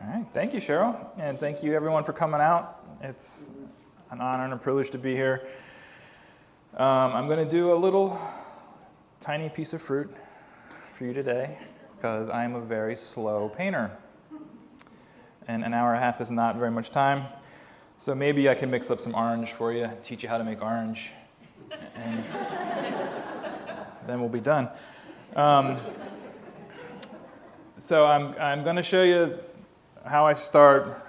All right, thank you, Cheryl, and thank you everyone for coming out. It's an honor and a privilege to be here. I'm going to do a little tiny piece of fruit for you today because I'm a very slow painter, and an hour and a half is not very much time. So maybe I can mix up some orange for you, teach you how to make orange, and then we'll be done. So I'm going to show you how I start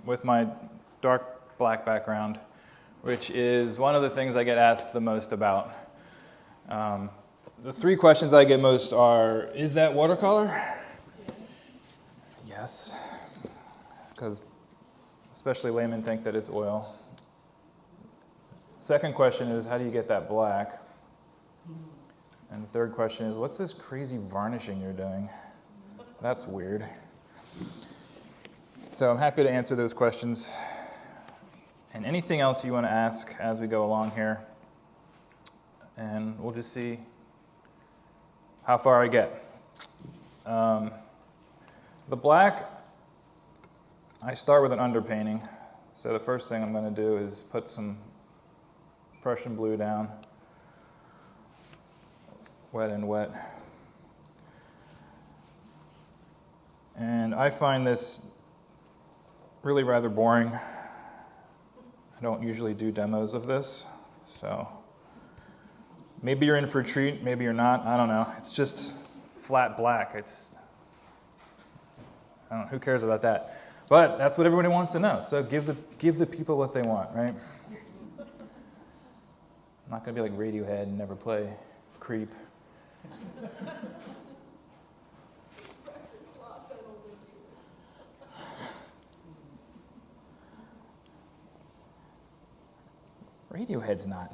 with my dark black background, which is one of the things I get asked the most about. The three questions I get most are, is that watercolor? Yes, because especially laymen think that it's oil. Second question is, how do you get that black? And the third question is, what's this crazy varnishing you're doing? That's weird. So I'm happy to answer those questions. And anything else you want to ask as we go along here. And we'll just see how far I get. The black, I start with an underpainting. So the first thing I'm going to do is put some Prussian blue down. Wet and wet. And I find this really rather boring. I don't usually do demos of this, so maybe you're in for a treat, maybe you're not, I don't know. It's just flat black. I don't know, who cares about that? But that's what everybody wants to know, so give the people what they want, right? I'm not gonna be like Radiohead and never play Creep. Radiohead's not.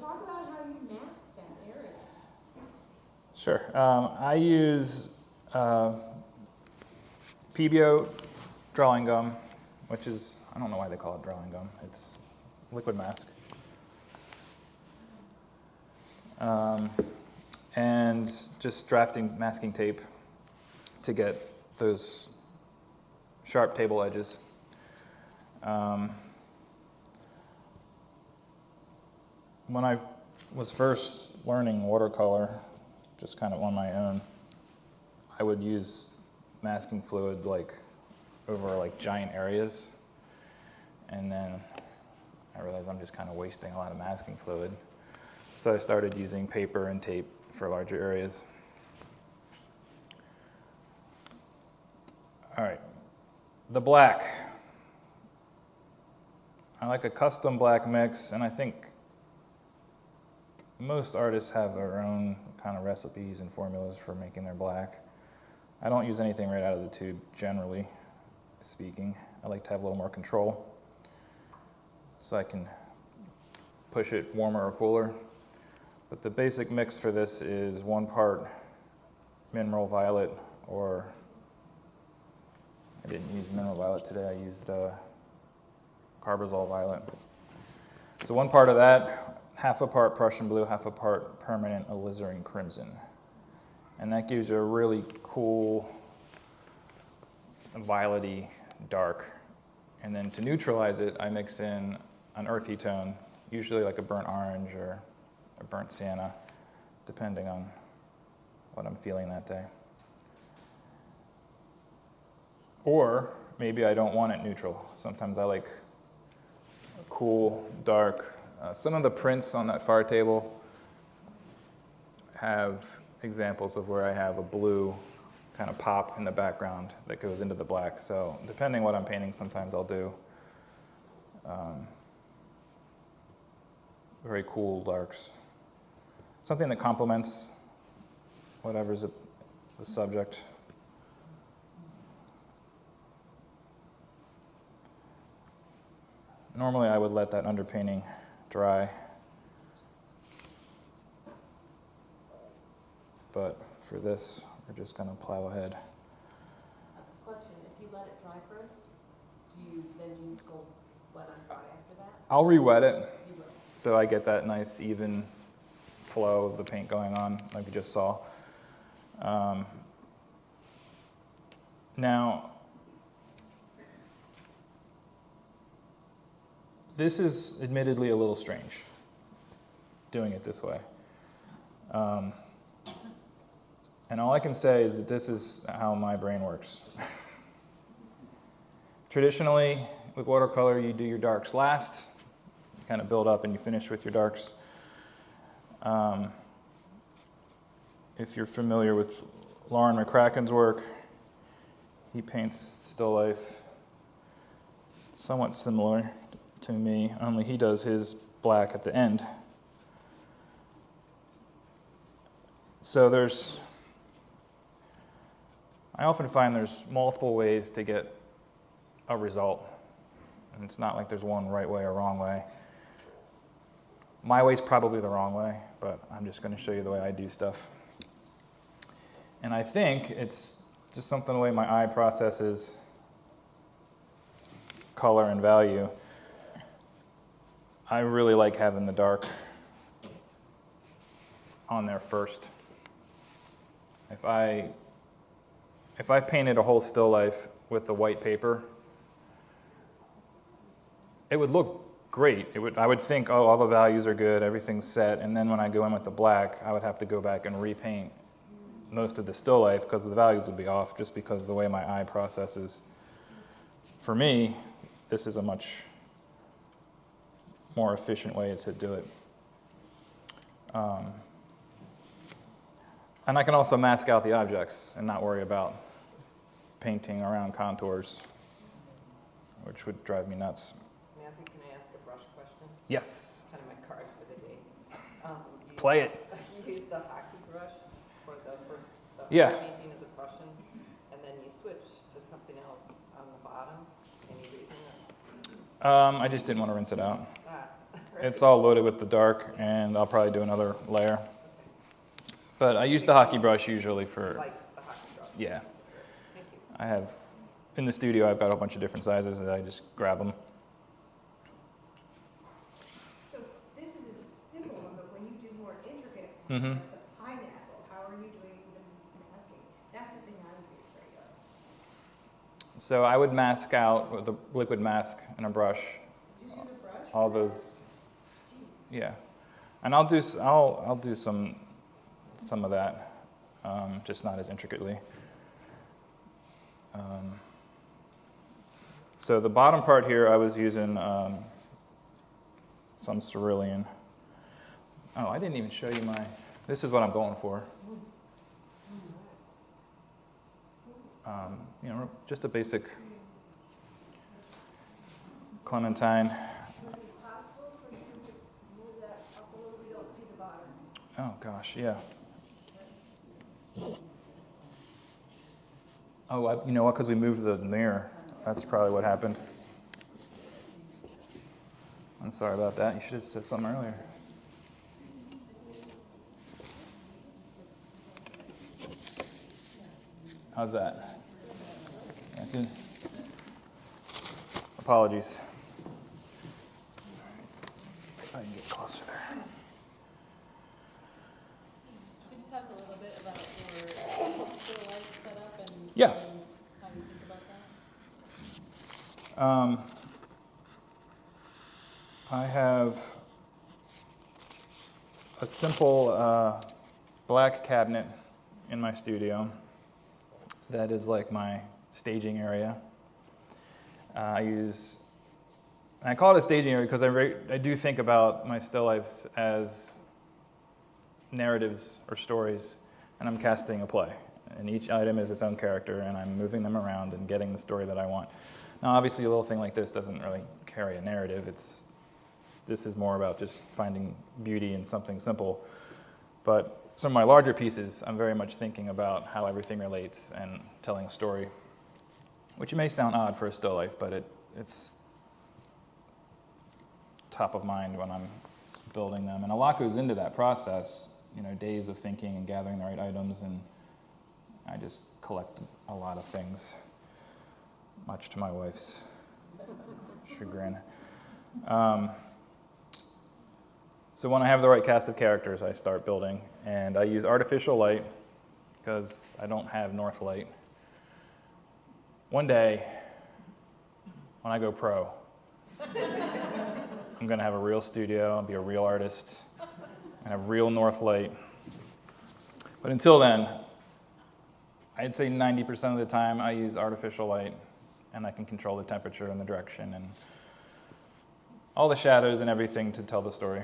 Talk about how you mask that area. Sure. I use PBO drawing gum, which is, I don't know why they call it drawing gum. It's liquid mask. And just drafting masking tape to get those sharp table edges. When I was first learning watercolor, just kind of on my own, I would use masking fluid over giant areas, and then I realized I'm just kind of wasting a lot of masking fluid. So I started using paper and tape for larger areas. All right, the black. I like a custom black mix, and I think most artists have their own kind of recipes and formulas for making their black. I don't use anything right out of the tube, generally speaking. I like to have a little more control, so I can push it warmer or cooler. But the basic mix for this is 1 part mineral violet, or I didn't use mineral violet today, I used carbazole violet. So 1 part of that, 1/2 part Prussian blue, 1/2 part permanent alizarin crimson. And that gives you a really cool, violet-y dark. And then to neutralize it, I mix in an earthy tone, usually like a burnt orange or a burnt sienna, depending on what I'm feeling that day. Or maybe I don't want it neutral. Sometimes I like cool, dark. Some of the prints on that far table have examples of where I have a blue kind of pop in the background that goes into the black. So depending what I'm painting, sometimes I'll do very cool darks. Something that complements whatever's the subject. Normally I would let that underpainting dry, but for this, we're just going to plow ahead. Question, if you let it dry first, do you then use gold wet on dry after that? I'll re-wet it, You will. so I get that nice even flow of the paint going on like we just saw. Now, this is admittedly a little strange, doing it this way. And all I can say is that this is how my brain works. Traditionally, with watercolor, you do your darks last, you kind of build up and you finish with your darks. If you're familiar with Lauren McCracken's work, he paints still life somewhat similar to me, only he does his black at the end. So I often find there's multiple ways to get a result. And it's not like there's one right way or wrong way. My way's probably the wrong way, but I'm just going to show you the way I do stuff. And I think it's just something the way my eye processes color and value. I really like having the dark on there first. If I painted a whole still life with the white paper, it would look great. I would think, oh, all the values are good, everything's set, and then when I go in with the black, I would have to go back and repaint most of the still life because the values would be off just because of the way my eye processes. For me, this is a much more efficient way to do it. And I can also mask out the objects and not worry about painting around contours, which would drive me nuts. Matthew, can I ask a brush question? Yes. Kind of my card for the day. Play it. You use the hockey brush for the first Yeah. painting of the Prussian, and then you switch to something else on the bottom. Any reason? I just didn't want to rinse it out. Right. It's all loaded with the dark, and I'll probably do another layer. But I use the hockey brush usually for, Like the hockey brush. yeah. Thank you. I have, in the studio, I've got a bunch of different sizes, and I just grab them. So this is a simple one, but when you do more intricate Mhm. ones, like the pineapple, how are you doing the masking? That's the thing I would be afraid of. So I would mask out with a liquid mask and a brush, Just use a brush? all for that? those, Jeez. yeah. And I'll do some of that, just not as intricately. So the bottom part here, I was using some cerulean. Oh, I didn't even show you this is what I'm going for. Just a basic clementine. Would it be possible for you to move that up a little? We don't see the bottom. Oh gosh, yeah. Oh, you know what? Because we moved the mirror. That's probably what happened. I'm sorry about that. You should have said something earlier. How's that? Yeah, good. Apologies. If I can get closer there. Can you talk a little bit about your still life setup and Yeah. how you think about that? I have a simple black cabinet in my studio that is like my staging area. I call it a staging area because I do think about my still lifes as narratives or stories, and I'm casting a play. And each item is its own character, and I'm moving them around and getting the story that I want. Now, obviously, a little thing like this doesn't really carry a narrative. This is more about just finding beauty in something simple. But some of my larger pieces, I'm very much thinking about how everything relates and telling a story, which may sound odd for a still life, but it's top of mind when I'm building them. And a lot goes into that process, days of thinking and gathering the right items, and I just collect a lot of things, much to my wife's chagrin. So when I have the right cast of characters, I start building, and I use artificial light because I don't have north light. One day, when I go pro, I'm gonna have a real studio, I'll be a real artist, and have real north light. But until then, I'd say 90% of the time I use artificial light, and I can control the temperature and the direction and all the shadows and everything to tell the story.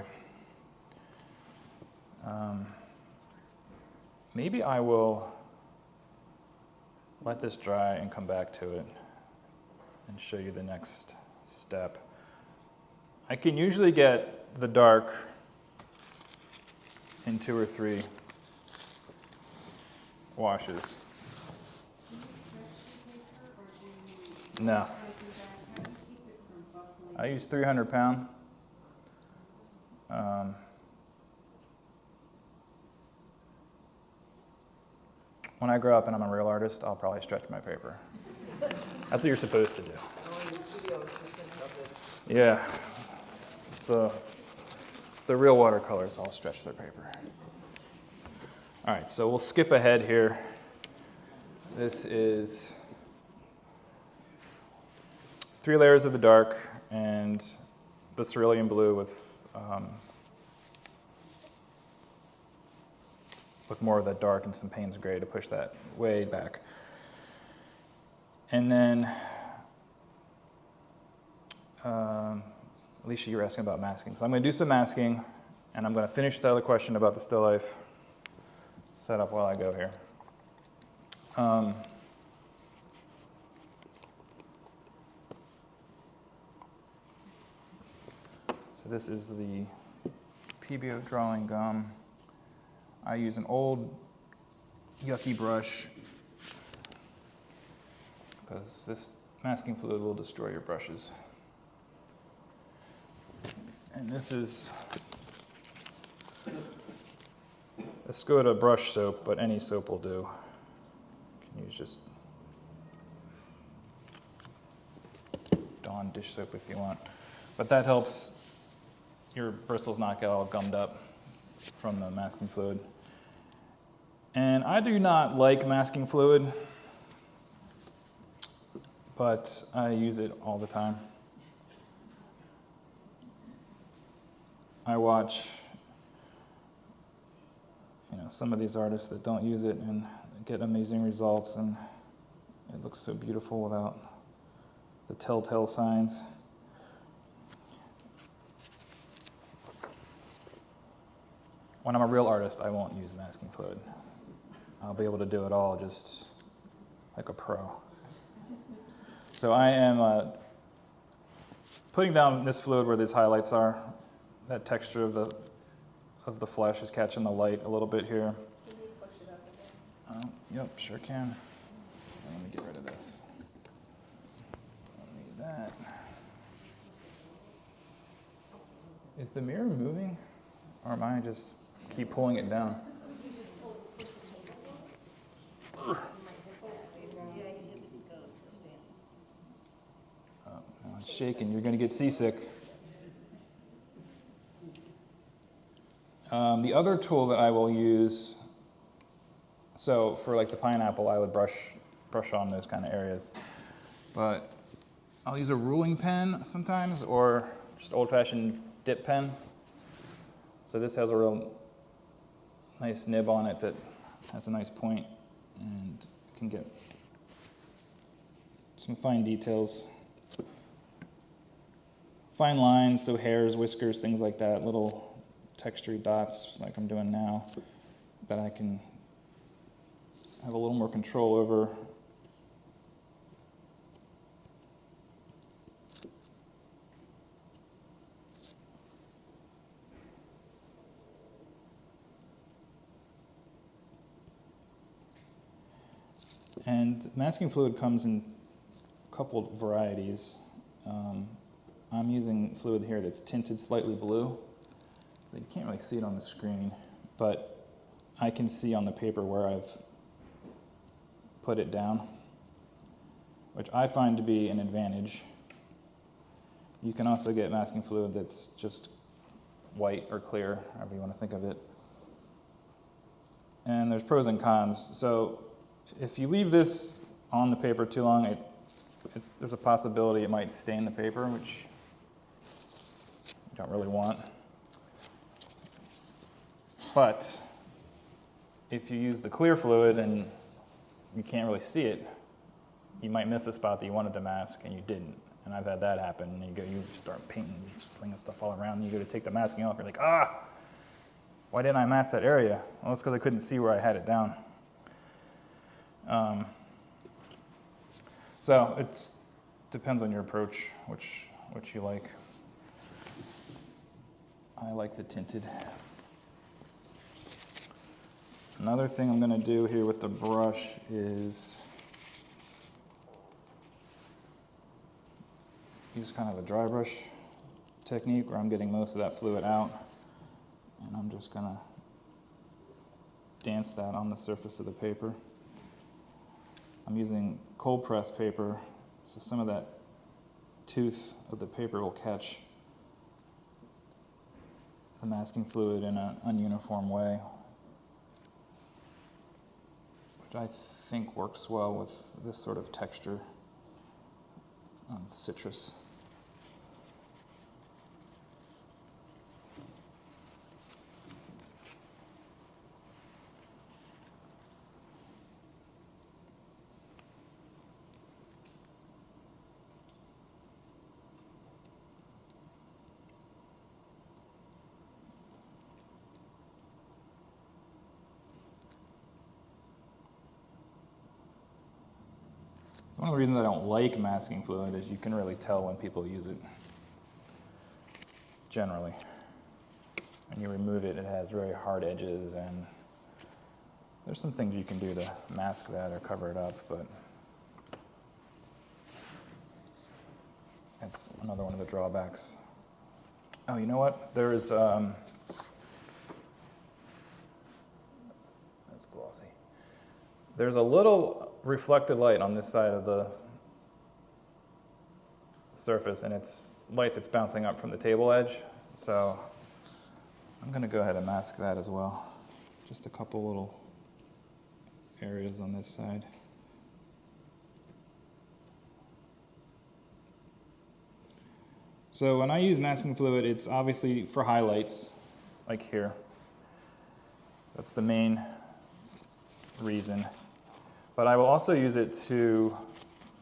Maybe I will let this dry and come back to it and show you the next step. I can usually get the dark in 2 or 3 washes. No. I use 300 pound. When I grow up and I'm a real artist, I'll probably stretch my paper. That's what you're supposed to do. Yeah. The real watercolors all stretch their paper. All right, so we'll skip ahead here. This is 3 layers of the dark and the cerulean blue with more of that dark and some Payne's gray to push that way back. And then, Alicia, you were asking about masking. So I'm going to do some masking, and I'm going to finish the other question about the still life setup while I go here. So this is the PBO drawing gum. I use an old yucky brush because this masking fluid will destroy your brushes. And this is a Skoda brush soap, but any soap will do. You can use just Dawn dish soap if you want. But that helps your bristles not get all gummed up from the masking fluid. And I do not like masking fluid, but I use it all the time. I watch, some of these artists that don't use it and get amazing results, and it looks so beautiful without the telltale signs. When I'm a real artist, I won't use masking fluid. I'll be able to do it all just like a pro. So I am putting down this fluid where these highlights are. That texture of the flesh is catching the light a little bit here. Can you push it up again? Yep, sure can. Let me get rid of this. Don't need that. Is the mirror moving, or am I just keep pulling it down? Oh, it's shaking. You're going to get seasick. The other tool that I will use, so for like the pineapple, I would brush on those kind of areas. But I'll use a ruling pen sometimes, or just old-fashioned dip pen. So this has a real nice nib on it that has a nice point and can get some fine details. Fine lines, so hairs, whiskers, things like that, little textured dots like I'm doing now that I can have a little more control over. And masking fluid comes in a couple of varieties. I'm using fluid here that's tinted slightly blue. So you can't really see it on the screen, but I can see on the paper where I've put it down, which I find to be an advantage. You can also get masking fluid that's just white or clear, however you want to think of it. And there's pros and cons. So if you leave this on the paper too long, there's a possibility it might stain the paper, which you don't really want. But if you use the clear fluid and you can't really see it, you might miss a spot that you wanted to mask and you didn't. And I've had that happen. And you start painting, slinging stuff all around, and you go to take the masking off. You're like, why didn't I mask that area? Well, it's because I couldn't see where I had it down. So it depends on your approach, which you like. I like the tinted. Another thing I'm going to do here with the brush is use kind of a dry brush technique where I'm getting most of that fluid out, and I'm just going to dance that on the surface of the paper. I'm using cold press paper, so some of that tooth of the paper will catch the masking fluid in an ununiform way, which I think works well with this sort of texture of citrus. One of the reasons I don't like masking fluid is you can really tell when people use it. Generally. When you remove it, it has very hard edges, and there's some things you can do to mask that or cover it up, but that's another one of the drawbacks. Oh, you know what? There's that's glossy. There's a little reflected light on this side of the surface, and it's light that's bouncing up from the table edge. So I'm going to go ahead and mask that as well. Just a couple little areas on this side. So when I use masking fluid, it's obviously for highlights, like here. That's the main reason. But I will also use it to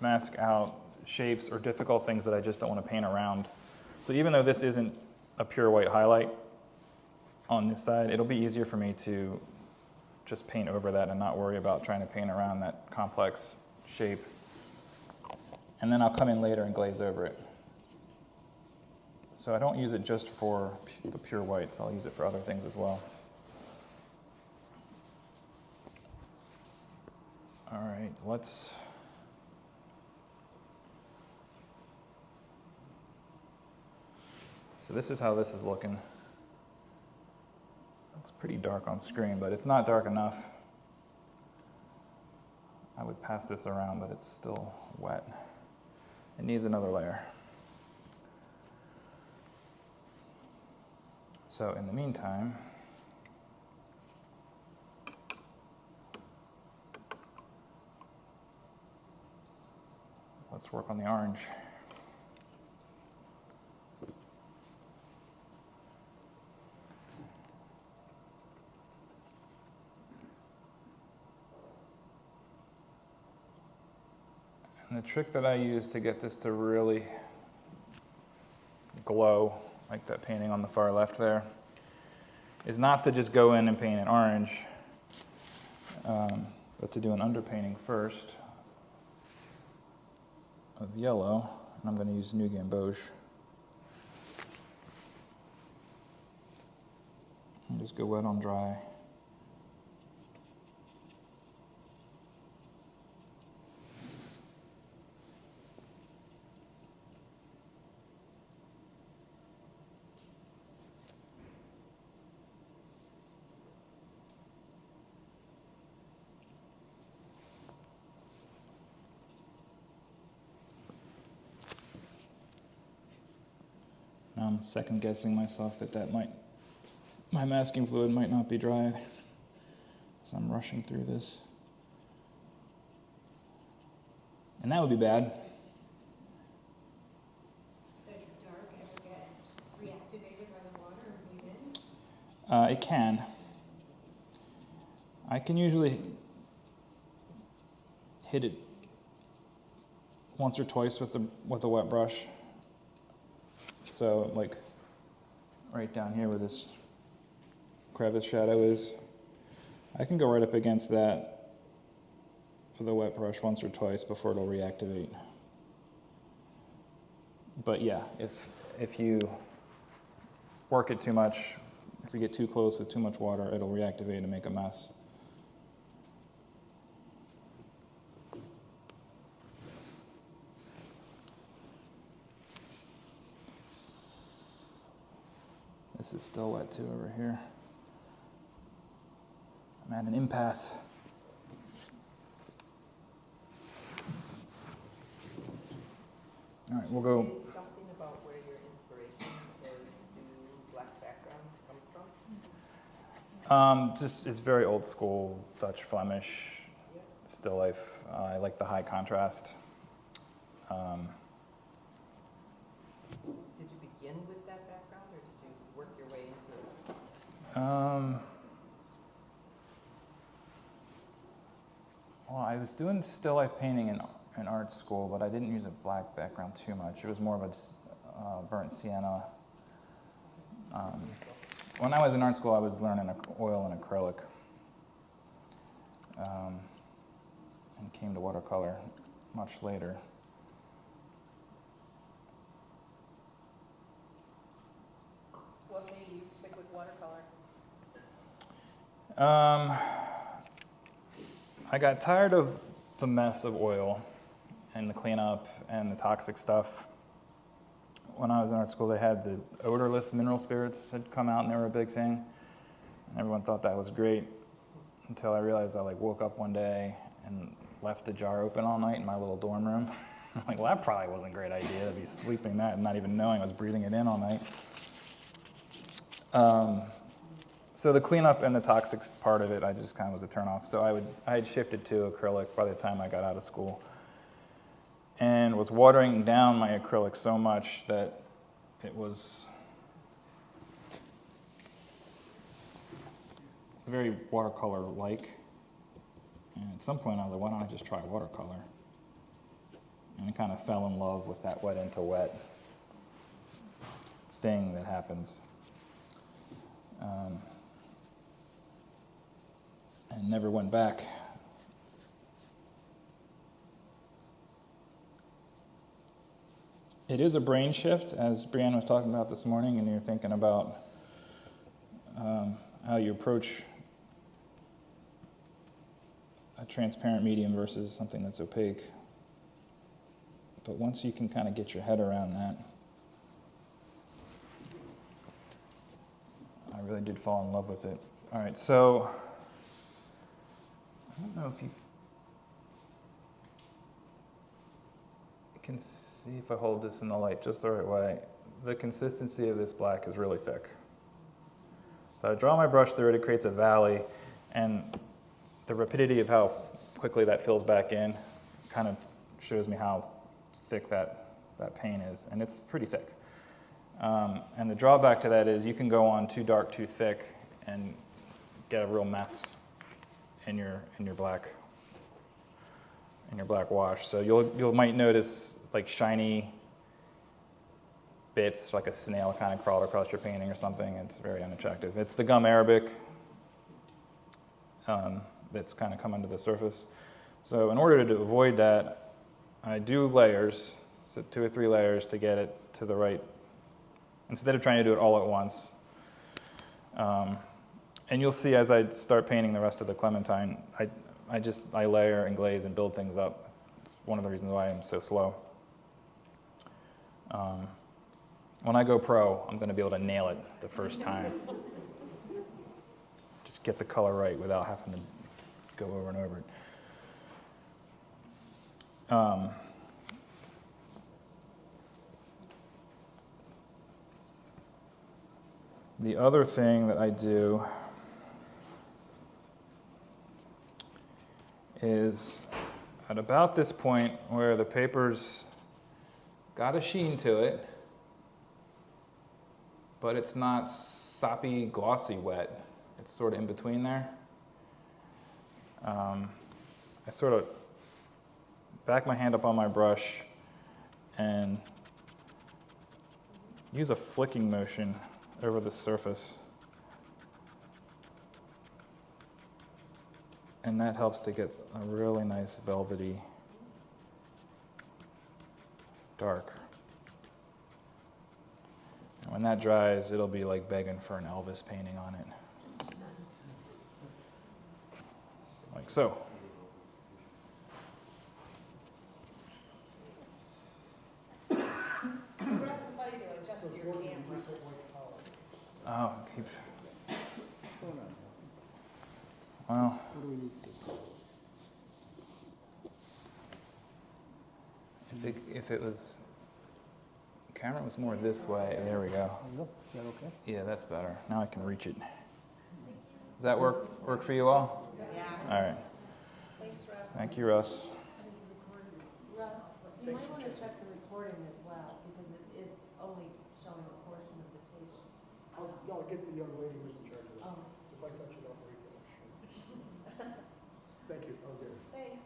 mask out shapes or difficult things that I just don't want to paint around. So even though this isn't a pure white highlight on this side, it'll be easier for me to just paint over that and not worry about trying to paint around that complex shape. And then I'll come in later and glaze over it. So I don't use it just for the pure whites, I'll use it for other things as well. All right, so this is how this is looking. Looks pretty dark on screen, but it's not dark enough. I would pass this around, but it's still wet. It needs another layer. So in the meantime, let's work on the orange. And the trick that I use to get this to really glow, like that painting on the far left there, is not to just go in and paint it orange, but to do an underpainting first of yellow, and I'm going to use New Gamboge. And just go wet on dry. Now I'm second guessing myself that my masking fluid might not be dry. So I'm rushing through this. And that would be bad. Does your dark ever get reactivated by the water or bleed in? It can. I can usually hit it once or twice with a wet brush. So like right down here where this crevice shadow is, I can go right up against that with a wet brush once or twice before it'll reactivate. But yeah, if you work it too much, if you get too close with too much water, it'll reactivate and make a mess. This is still wet too over here. I'm at an impasse. All right, we'll go. Say something about where your inspiration to do black backgrounds comes from? Just it's very old school Dutch Flemish Yep. still life. I like the high contrast. Did you begin with that background, or did you work your way into it? Well, I was doing still life painting in art school, but I didn't use a black background too much. It was more of a burnt sienna. When I was in art school, I was learning oil and acrylic, and came to watercolor much later. What made you stick with watercolor? I got tired of the mess of oil and the cleanup and the toxic stuff. When I was in art school, they had the odorless mineral spirits had come out, and they were a big thing. Everyone thought that was great until I realized I woke up one day and left the jar open all night in my little dorm room. I'm like, well, that probably wasn't a great idea to be sleeping that and not even knowing I was breathing it in all night. So the cleanup and the toxic part of it, I just kind of was a turnoff. So I had shifted to acrylic by the time I got out of school, and was watering down my acrylic so much that it was very watercolor-like. And at some point I was like, why don't I just try watercolor? And I kind of fell in love with that wet into wet thing that happens. And never went back. It is a brain shift, as Brianna was talking about this morning, and you're thinking about how you approach a transparent medium versus something that's opaque. But once you can kind of get your head around that, I really did fall in love with it. All right, so I don't know if you can see if I hold this in the light just the right way. The consistency of this black is really thick. So I draw my brush through it, it creates a valley, and the rapidity of how quickly that fills back in kind of shows me how thick that paint is, and it's pretty thick. And the drawback to that is you can go on too dark, too thick, and get a real mess in your black wash. So you might notice like shiny bits, like a snail kind of crawled across your painting or something. It's very unattractive. It's the gum arabic that's kind of come under the surface. So in order to avoid that, I do layers, so 2 or 3 layers to get it to the right, instead of trying to do it all at once. And you'll see as I start painting the rest of the Clementine, I layer and glaze and build things up. It's one of the reasons why I'm so slow. When I go pro, I'm going to be able to nail it the first time. Just get the color right without having to go over and over it. The other thing that I do is at about this point where the paper's got a sheen to it, but it's not soppy, glossy wet. It's sort of in between there. I sort of back my hand up on my brush and use a flicking motion over the surface. And that helps to get a really nice velvety dark. And when that dries, it'll be like begging for an Elvis painting on it. Like so. Grab somebody to adjust your camera. Oh, keep. Well, if it was, camera was more this way. There we go. Is that okay? Yeah, that's better. Now I can reach it. Does that work for you all? Yeah. All right. Thanks, Russ. Thank you, Russ. Russ, you might want to check the recording as well, because it's only showing a portion of the tape. I'll get the young lady who's in charge of that. Oh, If I touch it, I'll break it. Thank you, I'll get it. Thanks.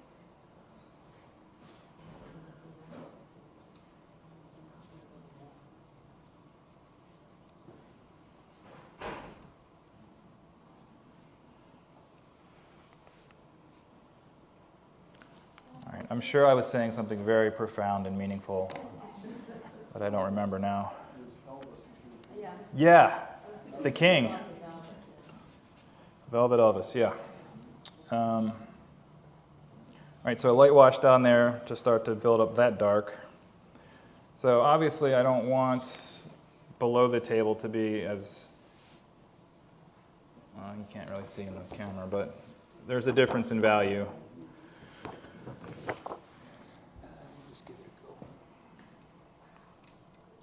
All right. I'm sure I was saying something very profound and meaningful, but I don't remember now. yeah. Yeah, the king. Velvet Elvis, yeah. All right, so a light wash down there to start to build up that dark. So obviously I don't want below the table to be as, well, you can't really see in the camera, but there's a difference in value.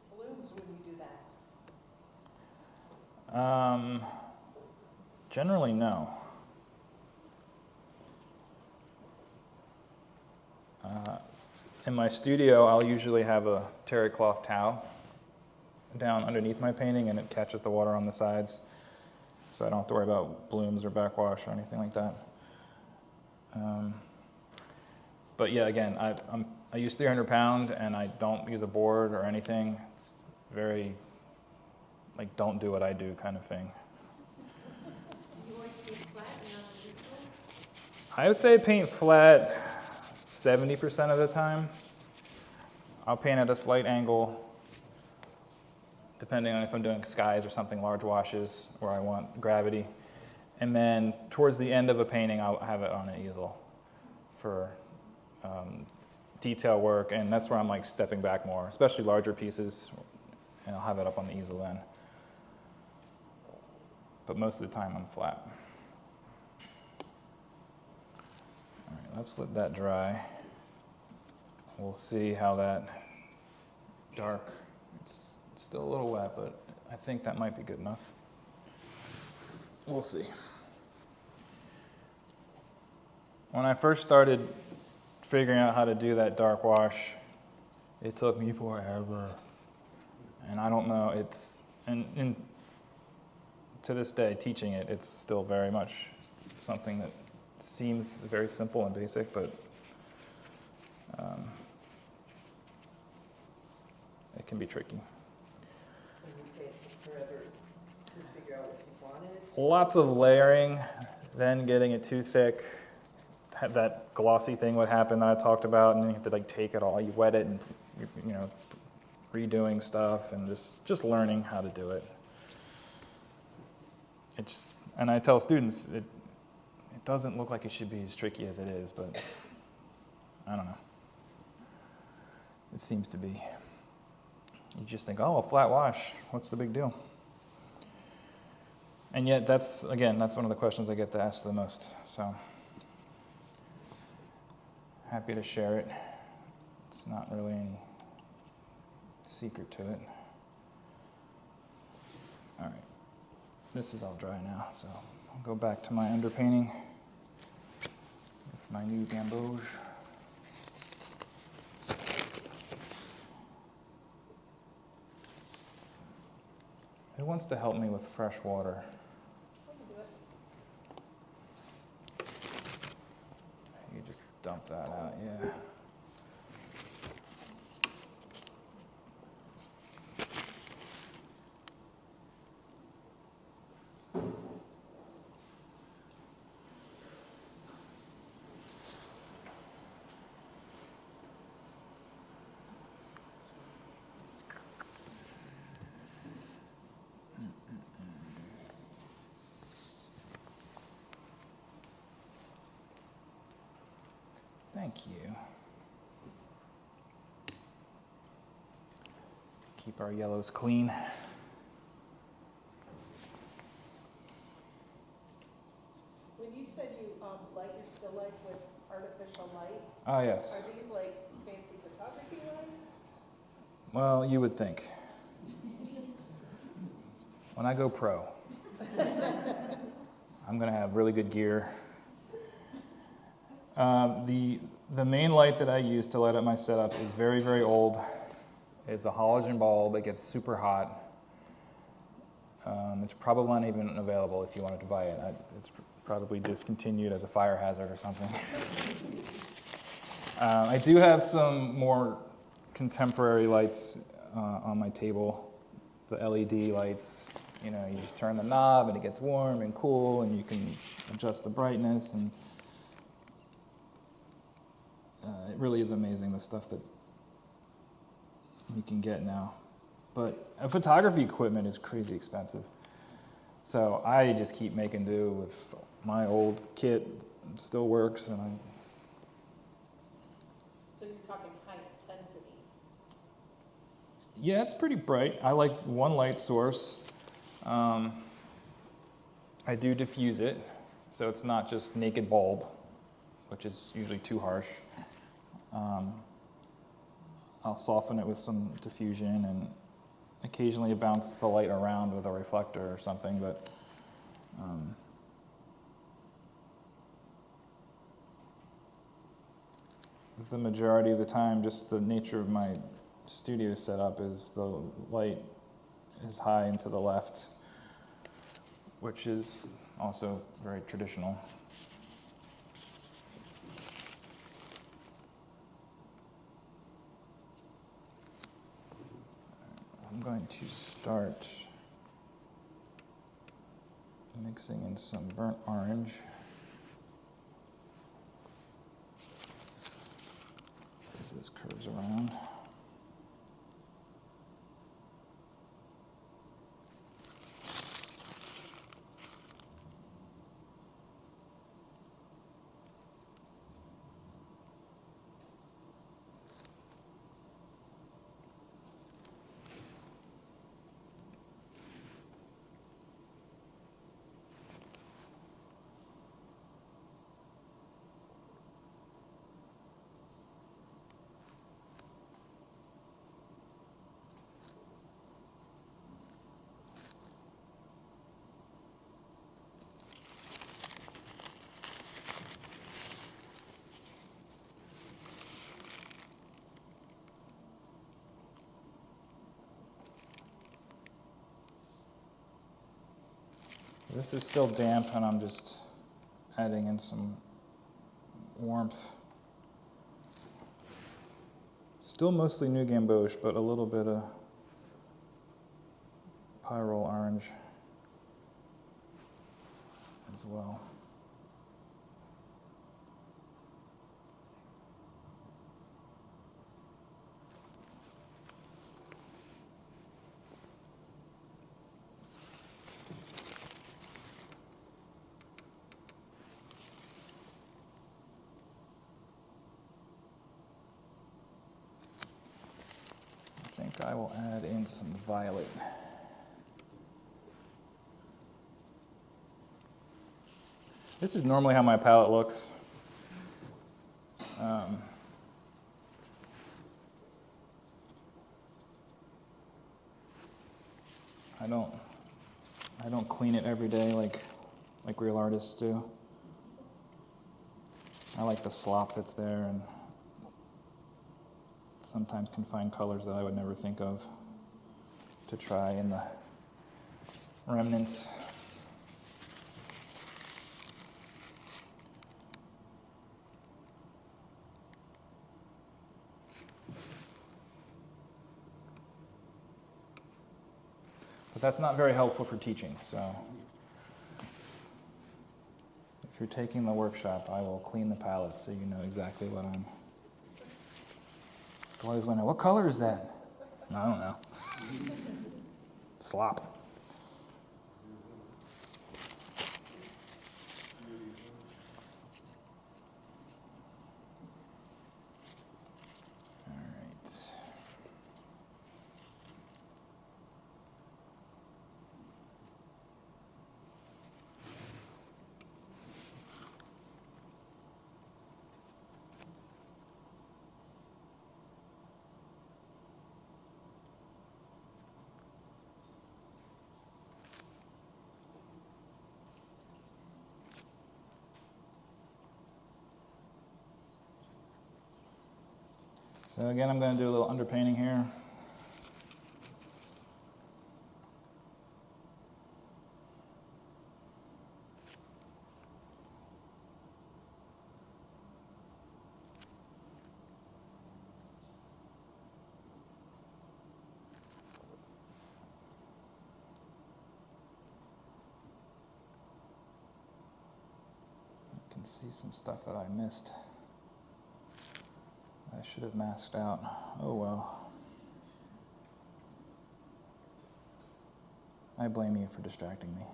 Balloons when you do that. Generally, no. In my studio, I'll usually have a terry cloth towel down underneath my painting, and it catches the water on the sides, so I don't have to worry about blooms or backwash or anything like that. But yeah, again, I use 300 pound, and I don't use a board or anything. It's very, like, don't do what I do kind of thing. You like to be flat and not neutral? I would say paint flat 70% of the time. I'll paint at a slight angle, depending on if I'm doing skies or something, large washes, where I want gravity. And then towards the end of a painting, I'll have it on an easel for detail work, and that's where I'm like stepping back more, especially larger pieces, and I'll have it up on the easel then. But most of the time, I'm flat. All right, let's let that dry. We'll see how that dark, it's still a little wet, but I think that might be good enough. We'll see. When I first started figuring out how to do that dark wash, it took me forever. And I don't know, and to this day, teaching it, it's still very much something that seems very simple and basic, but it can be tricky. When you say it took forever to figure out what you wanted, Lots of layering, then getting it too thick. That glossy thing would happen that I talked about, and then you have to like take it all, you wet it, and you know, redoing stuff, and just learning how to do it. And I tell students, it doesn't look like it should be as tricky as it is, but I don't know. It seems to be. You just think, oh, a flat wash, what's the big deal? And yet, that's one of the questions I get to ask the most. So, happy to share it. It's not really any secret to it. All right, this is all dry now, so I'll go back to my underpainting with my new gamboge. Who wants to help me with fresh water? I can do it. You just dump that out, yeah. Thank you. Keep our yellows clean. When you said you light your still life with artificial light, Oh, yes. are these like fancy photography lights? Well, you would think. When I go pro, I'm going to have really good gear. The main light that I use to light up my setup is very, very old. It's a halogen bulb. It gets super hot. It's probably not even available if you wanted to buy it. It's probably discontinued as a fire hazard or something. I do have some more contemporary lights on my table, the LED lights. You know, you just turn the knob and it gets warm and cool, and you can adjust the brightness, and it really is amazing the stuff that you can get now. But photography equipment is crazy expensive. So I just keep making do with my old kit. It still works, and So you're talking high intensity. yeah, it's pretty bright. I like one light source. I do diffuse it, so it's not just naked bulb, which is usually too harsh. I'll soften it with some diffusion, and occasionally bounce the light around with a reflector or something, but the majority of the time, just the nature of my studio setup is the light is high and to the left, which is also very traditional. I'm going to start mixing in some burnt orange. As this curves around. This is still damp, and I'm just adding in some warmth. Still mostly New Gamboge, but a little bit of Pyrrole orange as well. I think I will add in some violet. This is normally how my palette looks. I don't clean it every day like real artists do. I like the slop that's there, and sometimes can find colors that I would never think of to try in the remnants. But that's not very helpful for teaching, so if you're taking the workshop, I will clean the palettes so you know exactly what I'm... I always wonder, what color is that? I don't know. Slop. All right. So again, I'm going to do a little underpainting here. You can see some stuff that I missed. I should have masked out. Oh well. I blame you for distracting me.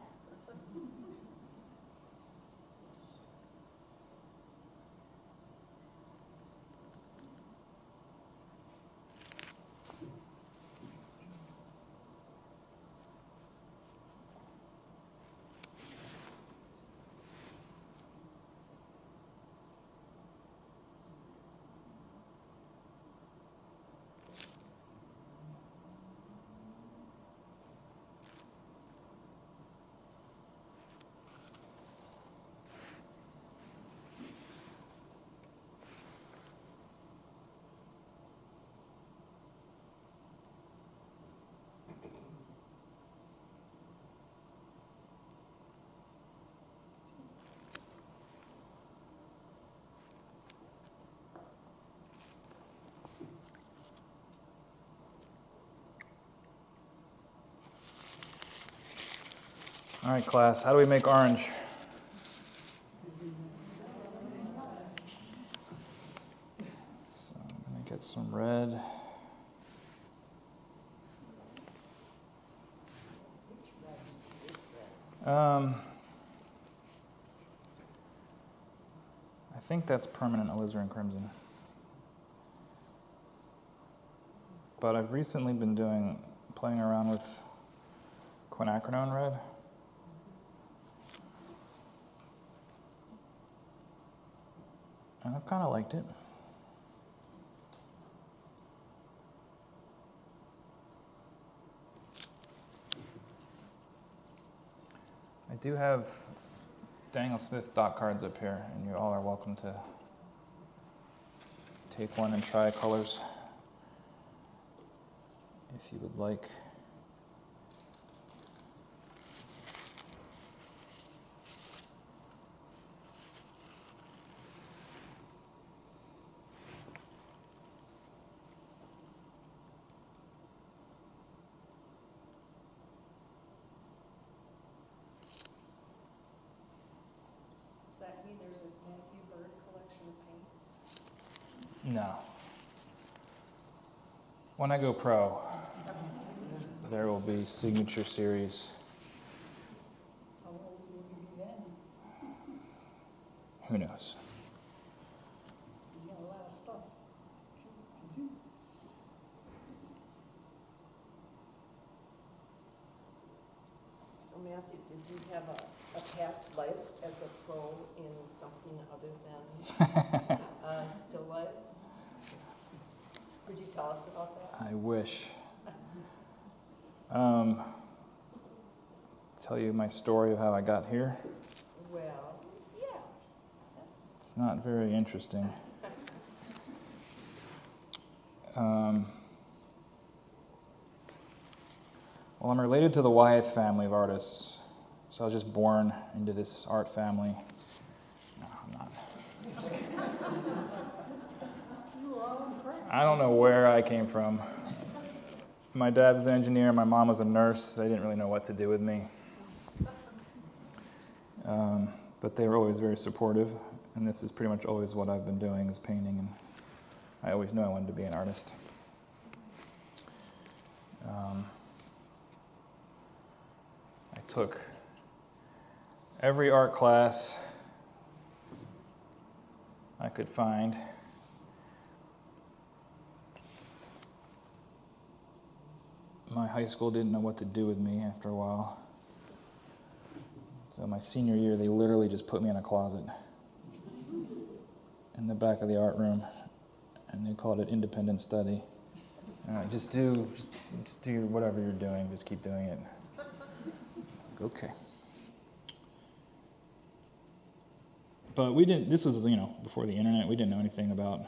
All right, class, how do we make orange? So I'm going to get some red. I think that's permanent alizarin crimson. But I've recently been playing around with quinacridone red. And I've kind of liked it. I do have Daniel Smith dot cards up here, and you all are welcome to take one and try colors if you would like. Does that mean there's a Matthew Bird collection of paints? No. When I go pro, there will be signature series. How old will you be then? Who knows? You got a lot of stuff to do. So Matthew, did you have a past life as a pro in something other than still lifes? Could you tell us about that? I wish. Tell you my story of how I got here. Well, yeah. That's It's not very interesting. Well, I'm related to the Wyeth family of artists. So I was just born into this art family. No, I'm not. I don't know where I came from. My dad was an engineer, my mom was a nurse. They didn't really know what to do with me. But they were always very supportive, and this is pretty much always what I've been doing is painting, and I always knew I wanted to be an artist. I took every art class I could find. My high school didn't know what to do with me after a while. So my senior year, they literally just put me in a closet in the back of the art room, and they called it independent study. Just do whatever you're doing, just keep doing it. Okay. But we didn't, this was, before the internet, we didn't know anything about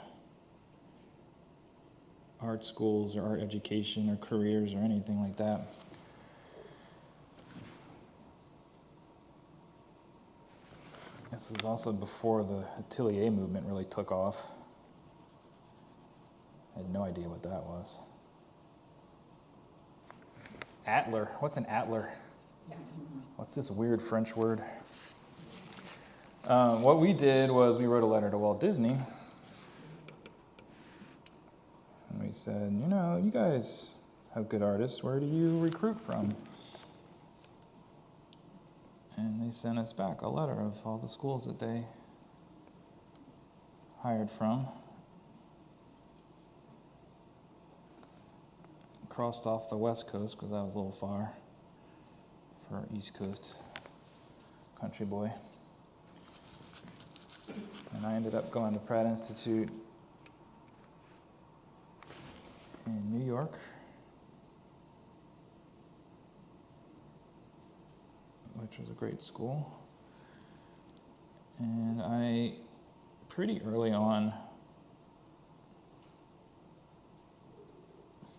art schools or art education or careers or anything like that. This was also before the atelier movement really took off. I had no idea what that was. Atelier. What's an atelier? What's this weird French word? What we did was we wrote a letter to Walt Disney. And we said, you guys have good artists. Where do you recruit from? And they sent us back a letter of all the schools that they hired from. Crossed off the West Coast because that was a little far for East Coast country boy. And I ended up going to Pratt Institute in New York, which was a great school. And I, pretty early on,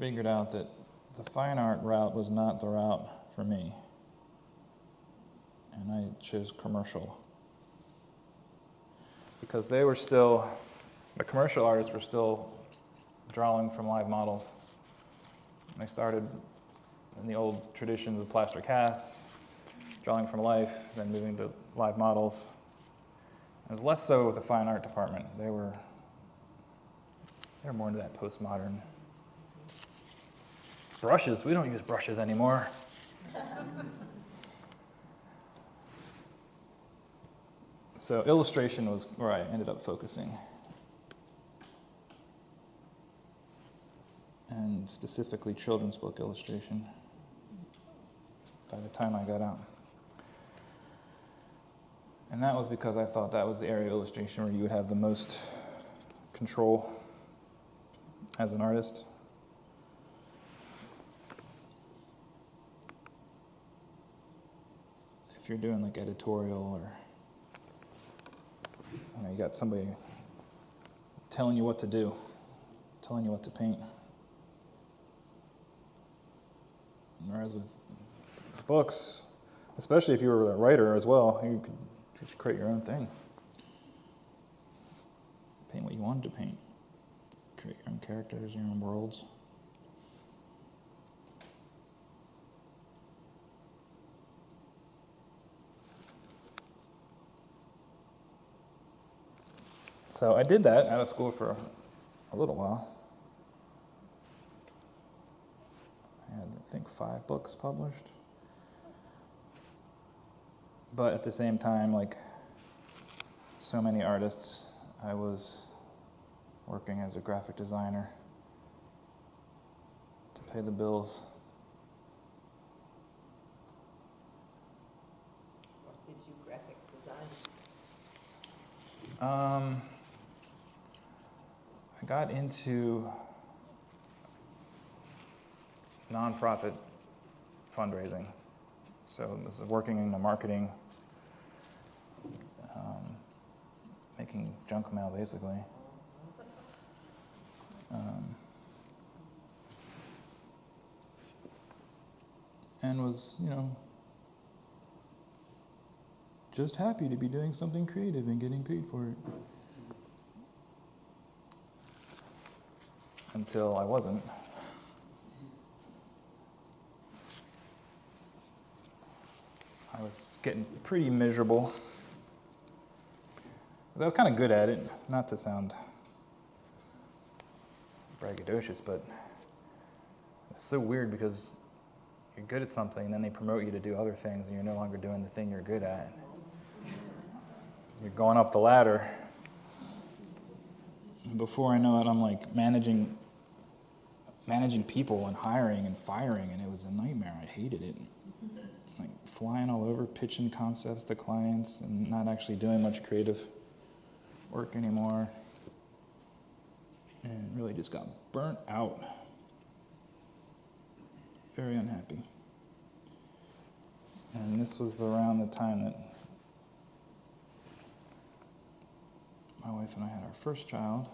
figured out that the fine art route was not the route for me. And I chose commercial. Because they were still, the commercial artists were still drawing from live models. They started in the old traditions of plaster casts, drawing from life, then moving to live models. It was less so with the fine art department. They were more into that postmodern. Brushes, we don't use brushes anymore. So illustration was where I ended up focusing. And specifically children's book illustration by the time I got out. And that was because I thought that was the area of illustration where you would have the most control as an artist. If you're doing like editorial or you got somebody telling you what to do, telling you what to paint. Whereas with books, especially if you were a writer as well, you could just create your own thing. Paint what you wanted to paint. Create your own characters, your own worlds. So I did that out of school for a little while. I had, I think, 5 books published. But at the same time, like so many artists, I was working as a graphic designer to pay the bills. What did you graphic design? I got into nonprofit fundraising. So this is working in the marketing, making making junk mail, basically. And was, just happy to be doing something creative and getting paid for it. Until I wasn't. I was getting pretty miserable. I was kind of good at it, not to sound braggadocious, but it's so weird because you're good at something, and then they promote you to do other things, and you're no longer doing the thing you're good at. You're going up the ladder. And before I know it, I'm like managing people and hiring and firing, and it was a nightmare. I hated it. Like flying all over, pitching concepts to clients, and not actually doing much creative work anymore. And really just got burnt out. Very unhappy. And this was around the time that my wife and I had our first child.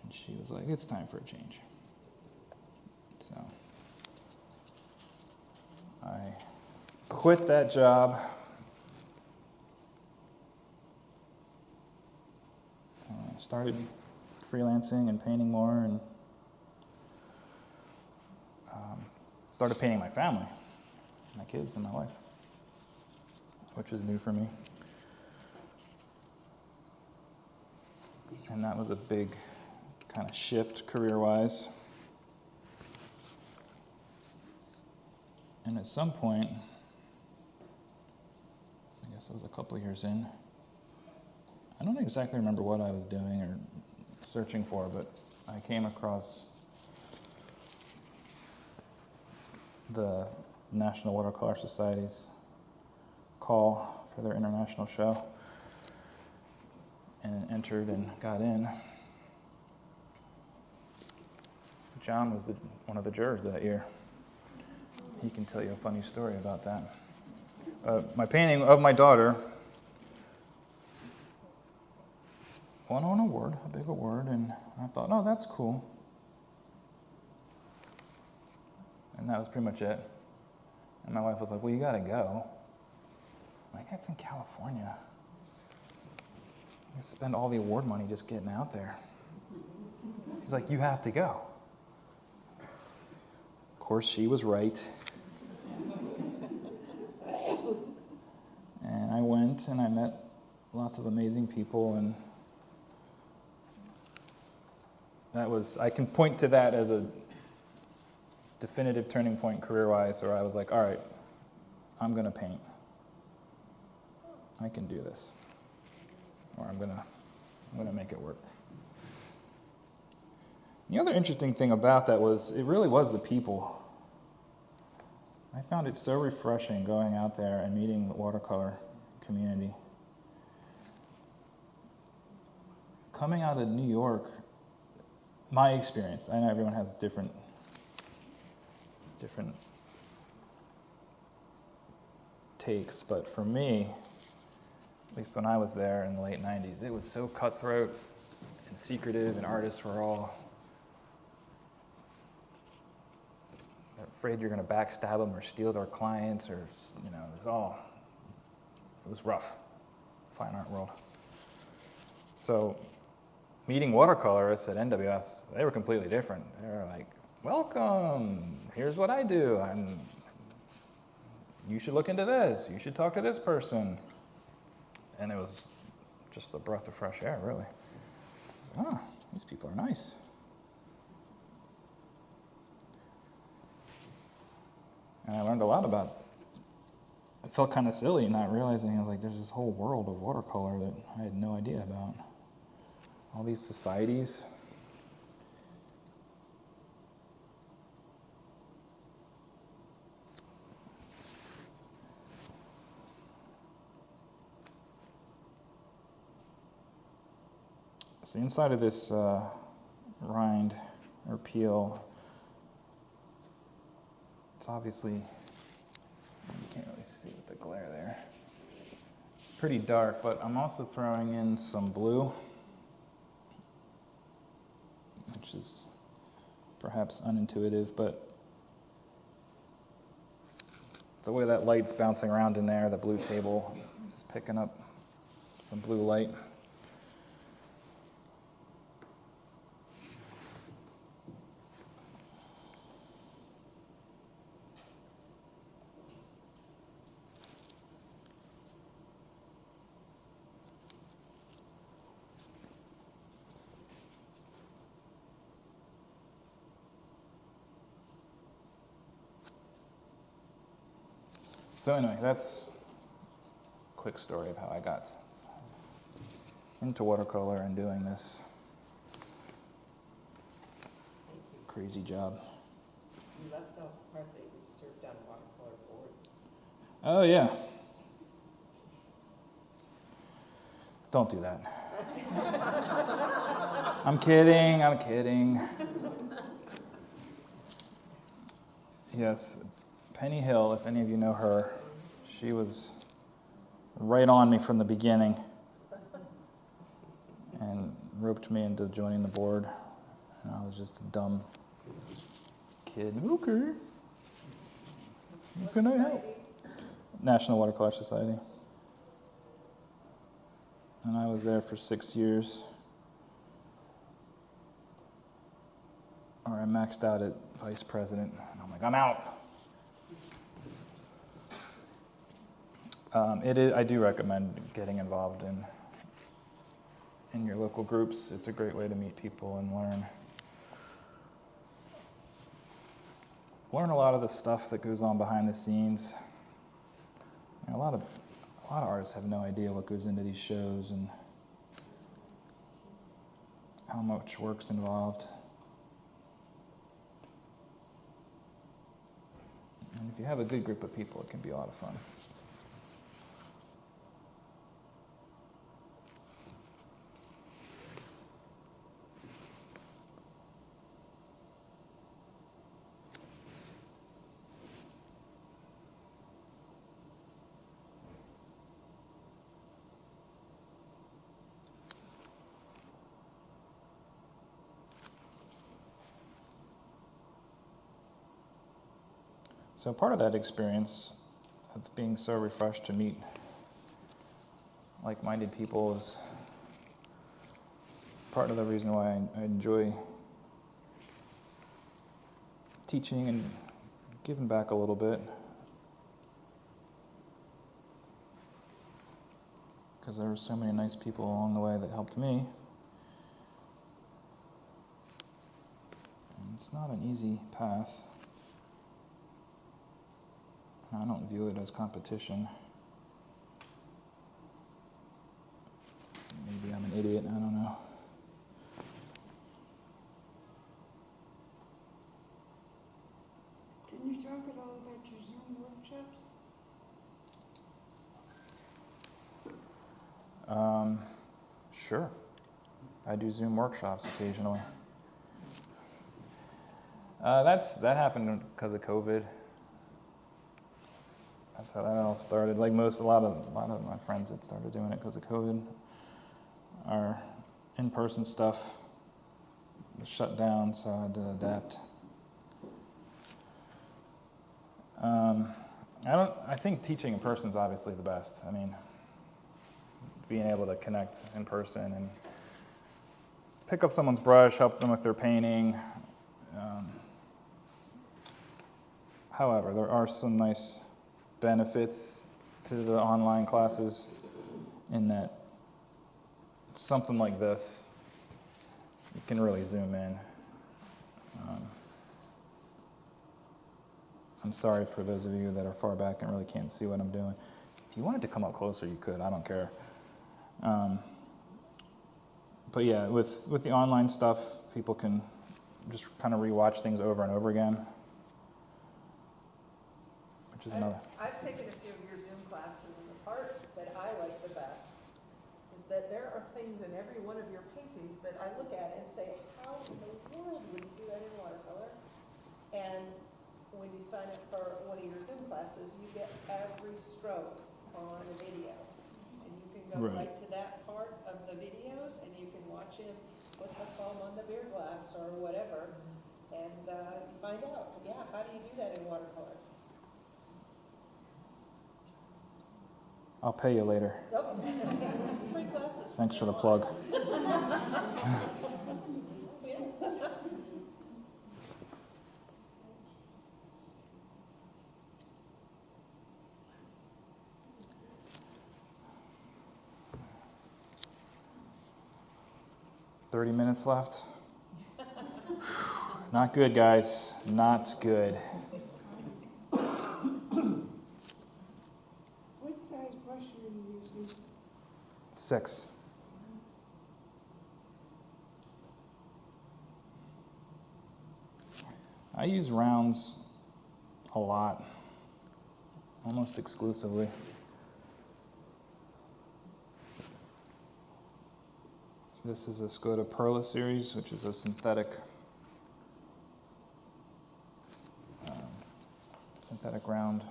And she was like, it's time for a change. So I quit that job. Started freelancing and painting more, and started painting my family, my kids and my wife, which is new for me. And that was a big kind of shift career-wise. And at some point, I guess it was a couple years in, I don't exactly remember what I was doing or searching for, but I came across the National Watercolor Society's call for their international show, and entered and got in. John was one of the jurors that year. He can tell you a funny story about that. My painting of my daughter won an award, a big award, and I thought, oh, that's cool. And that was pretty much it. And my wife was like, well, you gotta go. I'm like, that's in California. You spend all the award money just getting out there. She's like, you have to go. Of course, she was right. And I went and I met lots of amazing people, and I can point to that as a definitive turning point career-wise, where I was like, all right, I'm going to paint. I can do this. Or I'm going to make it work. The other interesting thing about that was it really was the people. I found it so refreshing going out there and meeting the watercolor community. Coming out of New York, my experience, I know everyone has different takes, but for me, at least when I was there in the late 90s, it was so cutthroat and secretive, and artists were all afraid you're going to backstab them or steal their clients, or, it was rough, fine art world. So meeting watercolorists at NWS, they were completely different. They were like, welcome, here's what I do, and you should look into this, you should talk to this person. And it was just a breath of fresh air, really. These people are nice. And I learned a lot about, I felt kind of silly not realizing, I was like, there's this whole world of watercolor that I had no idea about. All these societies. So inside of this rind or peel, it's obviously, you can't really see with the glare there, pretty dark, but I'm also throwing in some blue, which is perhaps unintuitive, but the way that light's bouncing around in there, the blue table is picking up some blue light. So anyway, that's a quick story of how I got into watercolor and doing this crazy job. You left out the part that you served on watercolor boards. Oh yeah. Don't do that. I'm kidding. Yes, Penny Hill, if any of you know her, she was right on me from the beginning and roped me into joining the board. And I was just a dumb kid. Okay. How can I help? National Watercolor Society. And I was there for 6 years. Or I maxed out at vice president. And I'm like, I'm out. I do recommend getting involved in your local groups. It's a great way to meet people and learn a lot of the stuff that goes on behind the scenes. A lot of artists have no idea what goes into these shows and how much work's involved. And if you have a good group of people, it can be a lot of fun. So part of that experience of being so refreshed to meet like-minded people is part of the reason why I enjoy teaching and giving back a little bit. Because there were so many nice people along the way that helped me. And it's not an easy path. I don't view it as competition. Maybe I'm an idiot, I don't know. Can you talk at all about your Zoom workshops? Sure. I do Zoom workshops occasionally. That happened because of COVID. That's how that all started. Like a lot of my friends that started doing it because of COVID. Our in-person stuff was shut down, so I had to adapt. I think teaching in person is obviously the best. I mean, being able to connect in person and pick up someone's brush, help them with their painting. However, there are some nice benefits to the online classes in that something like this, you can really zoom in. I'm sorry for those of you that are far back and really can't see what I'm doing. If you wanted to come up closer, you could. I don't care. But yeah, with the online stuff, people can just kind of rewatch things over and over again, which is another. I've taken a few of your Zoom classes, and the part that I like the best is that there are things in every one of your paintings that I look at and say, how in the world would you do that in watercolor? And when you sign up for one of your Zoom classes, you get every stroke on a video. And go Right. right to that part of the videos, and you can watch him put the foam on the beer glass or whatever, and you find out, yeah, how do you do that in watercolor? I'll pay you later. Okay. Free classes. from Thanks for the now plug. on. 30 minutes left. Not good, guys. Not good. What size brush are you using? 6. I use rounds a lot, almost exclusively. This is a Skoda Perla series, which is a synthetic round.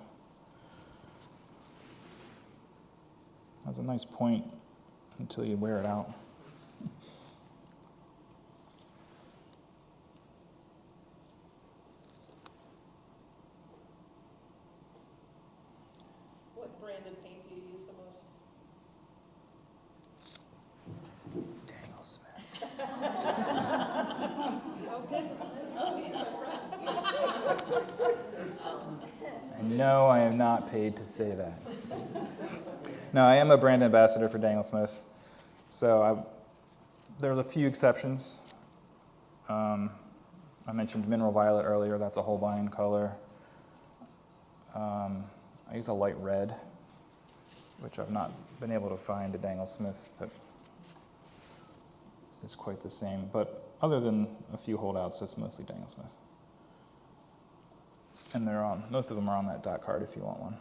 Has a nice point until you wear it out. What brand of paint do you use the most? Daniel Smith. Okay. Oh, he's the brand. And no, I am not paid to say that. No, I am a brand ambassador for Daniel Smith. So there's a few exceptions. I mentioned Mineral Violet earlier. That's a Holbein color. I use a light red, which I've not been able to find a Daniel Smith that is quite the same. But other than a few holdouts, it's mostly Daniel Smith. And most of them are on that dot card if you want one.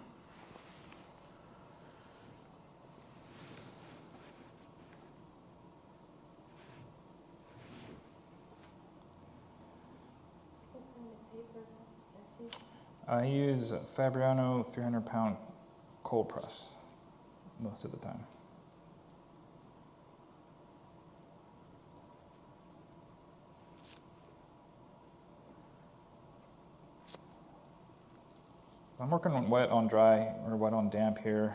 What kind of paper? I use Fabriano 300-pound cold press most of the time. I'm working on wet on dry or wet on damp here.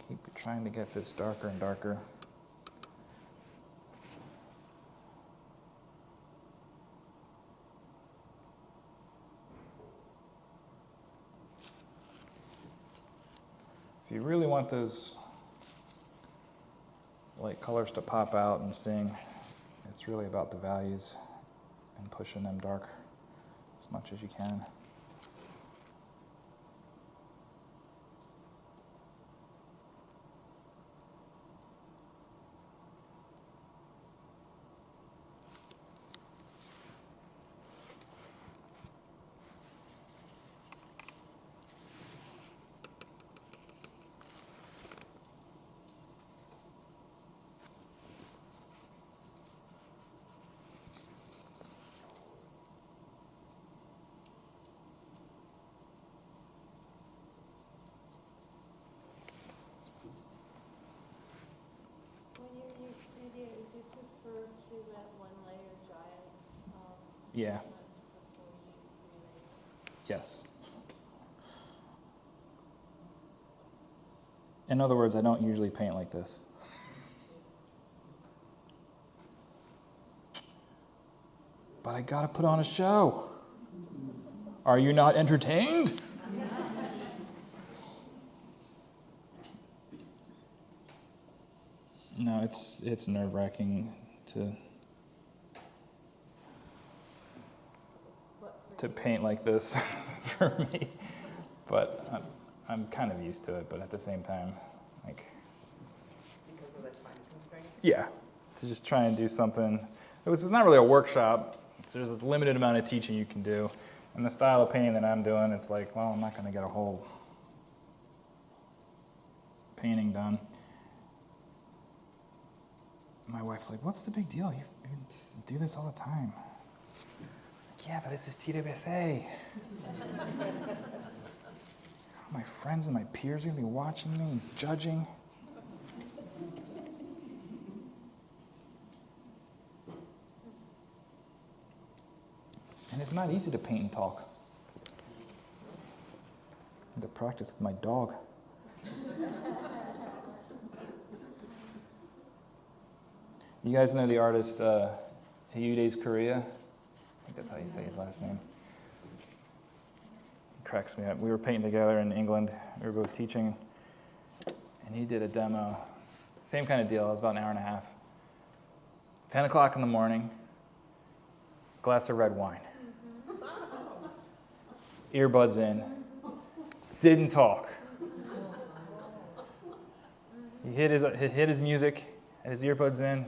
Keep trying to get this darker and darker. If you really want those light colors to pop out and sing, it's really about the values and pushing them dark as much as you can. When you use 3D, do you prefer to let one layer dry? Yeah. Before you relayer? Yes. In other words, I don't usually paint like this. But I gotta put on a show. Are you not entertained? No, it's nerve-wracking to paint like this for me, but I'm kind of used to it. But at the same time, like, Because of the time constraint? yeah, to just try and do something. It's not really a workshop. So there's a limited amount of teaching you can do, and the style of painting that I'm doing, it's like, well, I'm not going to get a whole painting done. My wife's like, what's the big deal? You do this all the time. Like, yeah, but this is TWSA. My friends and my peers are going to be watching me and judging. not easy to paint and talk. I had to practice with my dog. You guys know the artist Hyude's Korea? I think that's how you say his last name. He cracks me up. We were painting together in England. We were both teaching. And he did a demo. Same kind of deal. It was about an hour and a half. 10 o'clock in the morning. Glass of red wine. Earbuds in. Didn't talk. He hit his music, had his earbuds in.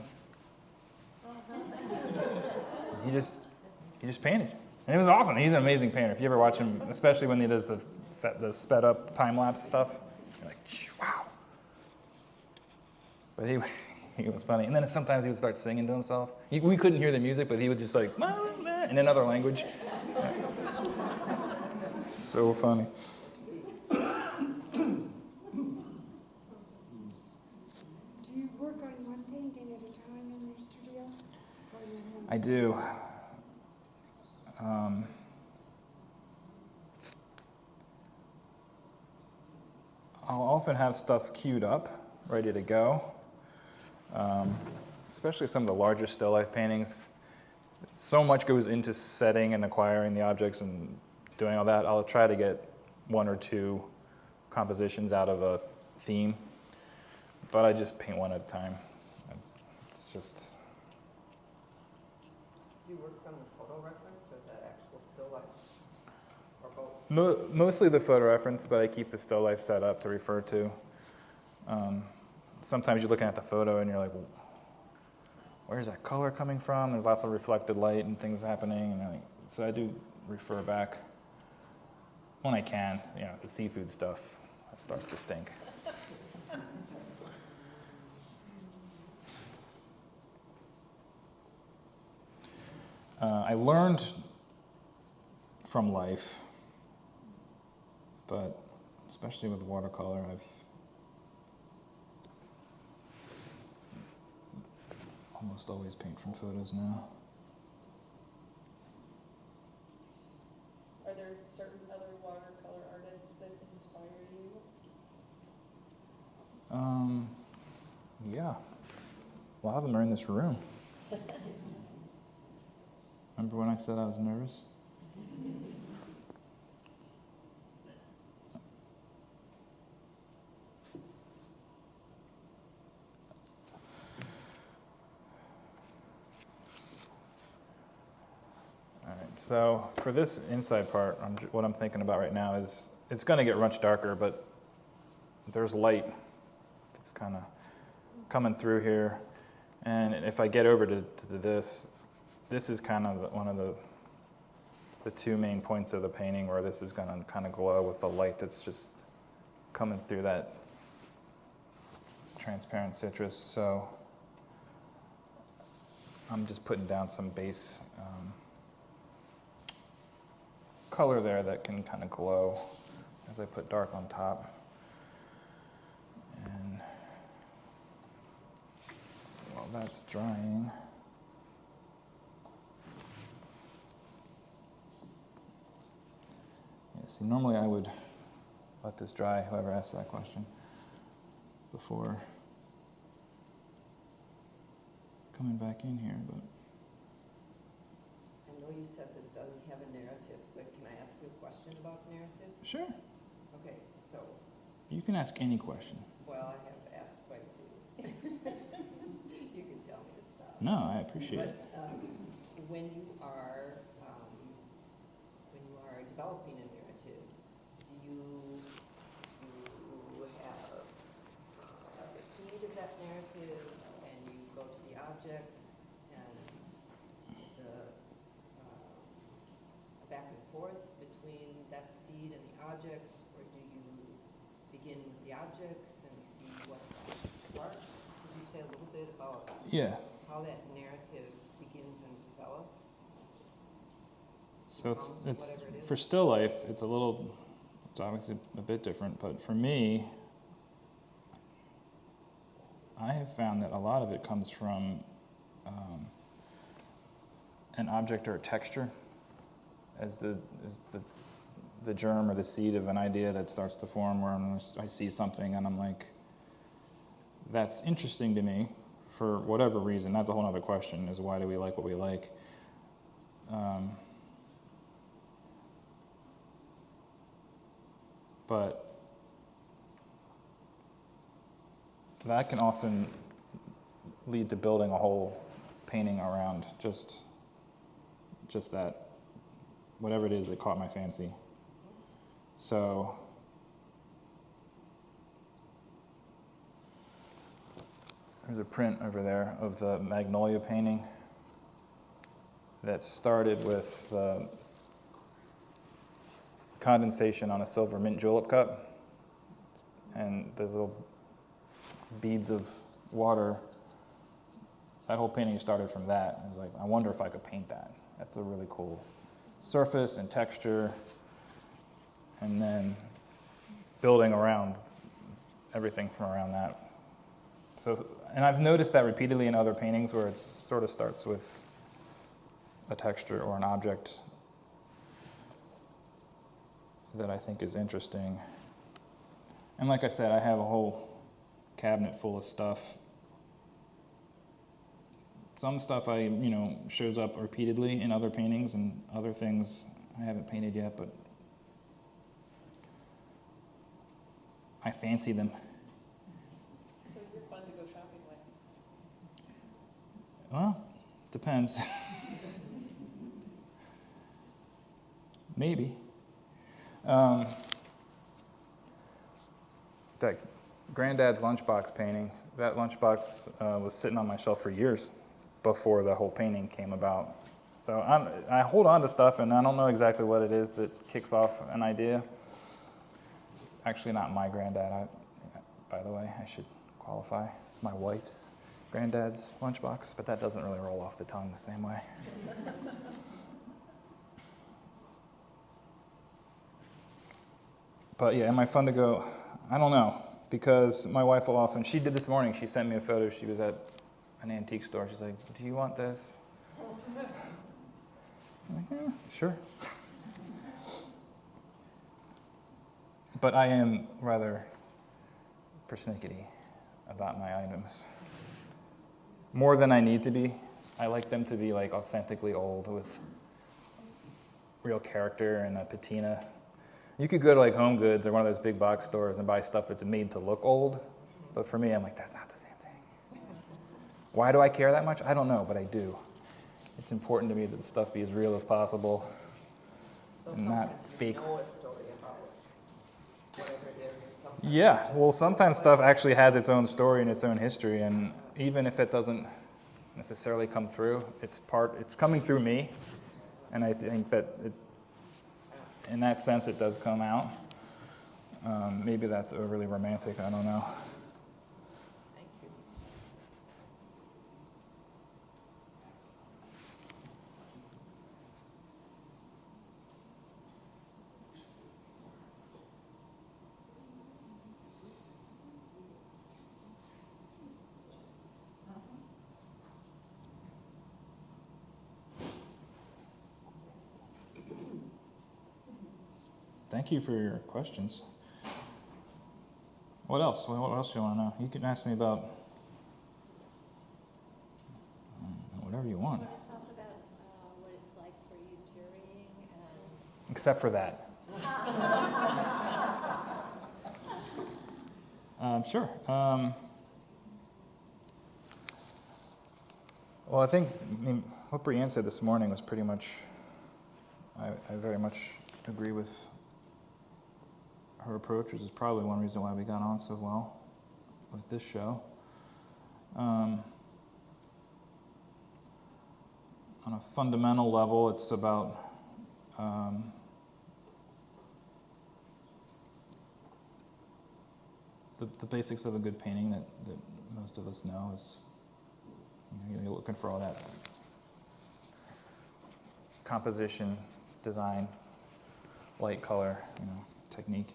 He just painted. And it was awesome. He's an amazing painter. If you ever watch him, especially when he does the sped up time-lapse stuff, you're like, wow. But he was funny. And then sometimes he would start singing to himself. We couldn't hear the music, but he would just like, in another language. So funny. Do you work on one painting at a time in your studio? Or you have- I do. I'll often have stuff queued up, ready to go. Especially some of the larger still life paintings. So much goes into setting and acquiring the objects and doing all that. I'll try to get one or two compositions out of a theme, but I just paint one at a time. It's just... Do you work from the photo reference or the actual still life? Or both? Mostly the photo reference, but I keep the still life set up to refer to. Sometimes you're looking at the photo and you're like, where's that color coming from? There's lots of reflected light and things happening. And so I do refer back when I can. You know, the seafood stuff that starts to stink. I learned from life, but especially with watercolor, I've almost always paint from photos now. Are there certain other watercolor artists that inspire you? Yeah. A lot of them are in this room. Remember when I said I was nervous? All right, so for this inside part, what I'm thinking about right now is it's going to get much darker, but there's light that's kind of coming through here. And if I get over to this is kind of one of the two main points of the painting where this is going to kind of glow with the light that's just coming through that transparent citrus. So I'm just putting down some base color there that can kind of glow as I put dark on top. And while that's drying, see, normally I would let this dry, whoever asked that question, before coming back in here, but... I know you said this doesn't have a narrative, but can I ask you a question about narrative? Sure, Okay, so, you can ask any question. well, I have asked quite a few. You can tell me to stop. No, I appreciate it. But when you are developing a narrative, do you have the seed of that narrative and you go to the objects and it's a back and forth between that seed and the objects, or do you begin with the objects and see what sparks? Could you say a little bit about how that narrative begins and develops? So it's for still life, it's obviously a bit different, but for me, I have found that a lot of it comes from an object or a texture. as the germ or the seed of an idea that starts to form, where I see something and I'm like, that's interesting to me for whatever reason. That's a whole other question, is why do we like what we like? But that can often lead to building a whole painting around just that, whatever it is that caught my fancy. So there's a print over there of the Magnolia painting that started with condensation on a silver mint julep cup, and there's little beads of water. That whole painting started from that. I was like, I wonder if I could paint that. That's a really cool surface and texture, and then building around everything from around that. So, and I've noticed that repeatedly in other paintings where it sort of starts with a texture or an object that I think is interesting. And like I said, I have a whole cabinet full of stuff. Some stuff shows up repeatedly in other paintings, and other things I haven't painted yet, but I fancy them. So you're fun to go shopping with. Well, depends. Maybe. That Granddad's lunchbox painting, that lunchbox was sitting on my shelf for years before the whole painting came about. So I hold on to stuff, and I don't know exactly what it is that kicks off an idea. It's actually not my granddad, by the way, I should qualify. It's my wife's granddad's lunchbox, but that doesn't really roll off the tongue the same way. But yeah, am I fun to go? I don't know, because my wife will often, she did this morning, she sent me a photo, she was at an antique store, she's like, do you want this? I'm like, sure. But I am rather persnickety about my items. More than I need to be. I like them to be like authentically old with real character and a patina. You could go to like Home Goods or one of those big box stores and buy stuff that's made to look old. But for me, I'm like, that's not the same thing. Why do I care that much? I don't know, but I do. It's important to me that the stuff be as real as possible. So And not sometimes fake. you know a story about whatever it is, and sometimes. Yeah, well, sometimes stuff actually has its own story and its own history, and even if it doesn't necessarily come through, it's coming through me, and I think that in that sense it does come out. Maybe that's overly romantic, I don't know. Thank you. Thank you for your questions. What else? What else do you want to know? You can ask me about whatever you want. Want to talk about what it's like for you jurying and... Except for that. Sure. Well, I think what Brianne said this morning was pretty much, I very much agree with her approach, which is probably one reason why we got on so well with this show. On a fundamental level, it's about the basics of a good painting that most of us know is, you're looking for all that composition, design, light, color, technique.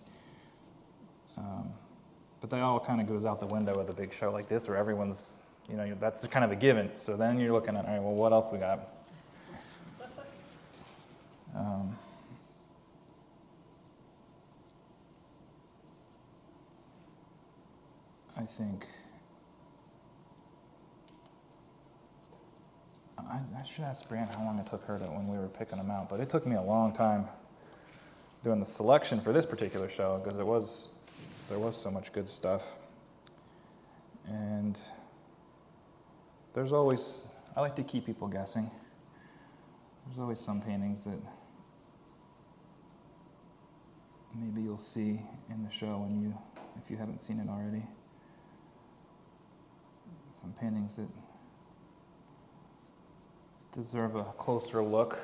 But that all kind of goes out the window with a big show like this, where everyone's, that's kind of a given. So then you're looking at, all right, well, what else we got? Um, I think I should ask Brian how long it took her to when we were picking them out, but it took me a long time doing the selection for this particular show because there was so much good stuff. And there's always, I like to keep people guessing. There's always some paintings that maybe you'll see in the show if you haven't seen it already. Some paintings that deserve a closer look.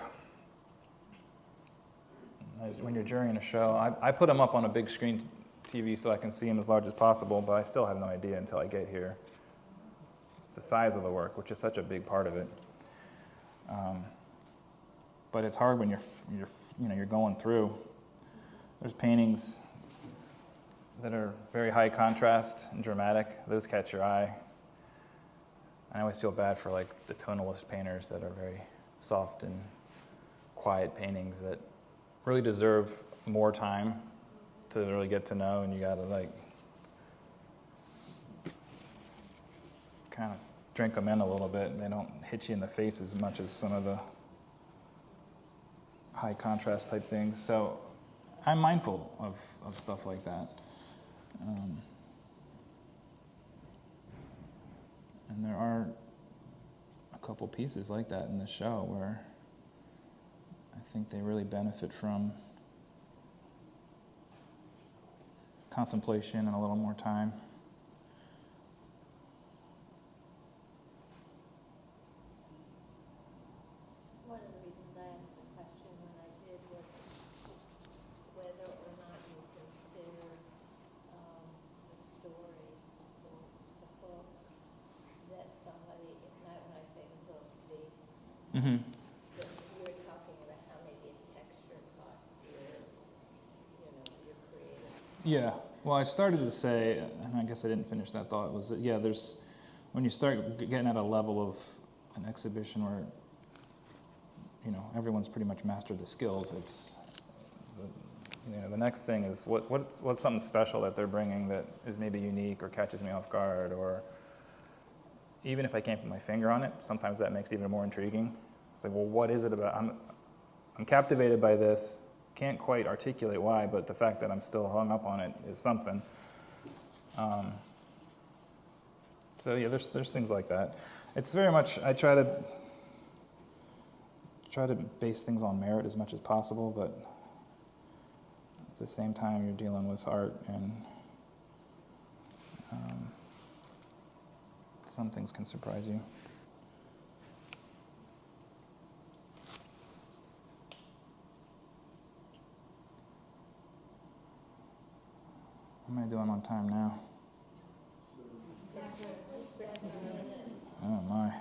When you're jurying a show, I put them up on a big screen TV so I can see them as large as possible, but I still have no idea until I get here the size of the work, which is such a big part of it. But it's hard when you're going through. There's paintings that are very high contrast and dramatic. Those catch your eye. I always feel bad for like the tonalist painters that are very soft and quiet paintings that really deserve more time to really get to know, and you gotta like kind of drink them in a little bit, and they don't hit you in the face as much as some of the high contrast type things. So I'm mindful of stuff like that. And there are a couple pieces like that in the show where I think they really benefit from contemplation and a little more time. One of the reasons I asked the question when I did was whether or not you consider the story, the book, that somebody, not when I say the book, Mm-hmm. that you were talking about how maybe a texture caught your creative. Yeah. Well, I started to say, and I guess I didn't finish that thought, was that, when you start getting at a level of an exhibition where, everyone's pretty much mastered the skills, it's, the next thing is what's something special that they're bringing that is maybe unique or catches me off guard, or even if I can't put my finger on it, sometimes that makes it even more intriguing. It's like, well, what is it about? I'm captivated by this. Can't quite articulate why, but the fact that I'm still hung up on it is something. So yeah, there's things like that. It's very much, I try to base things on merit as much as possible, but at the same time you're dealing with art, and some things can surprise you. What am I doing on time now? Oh my.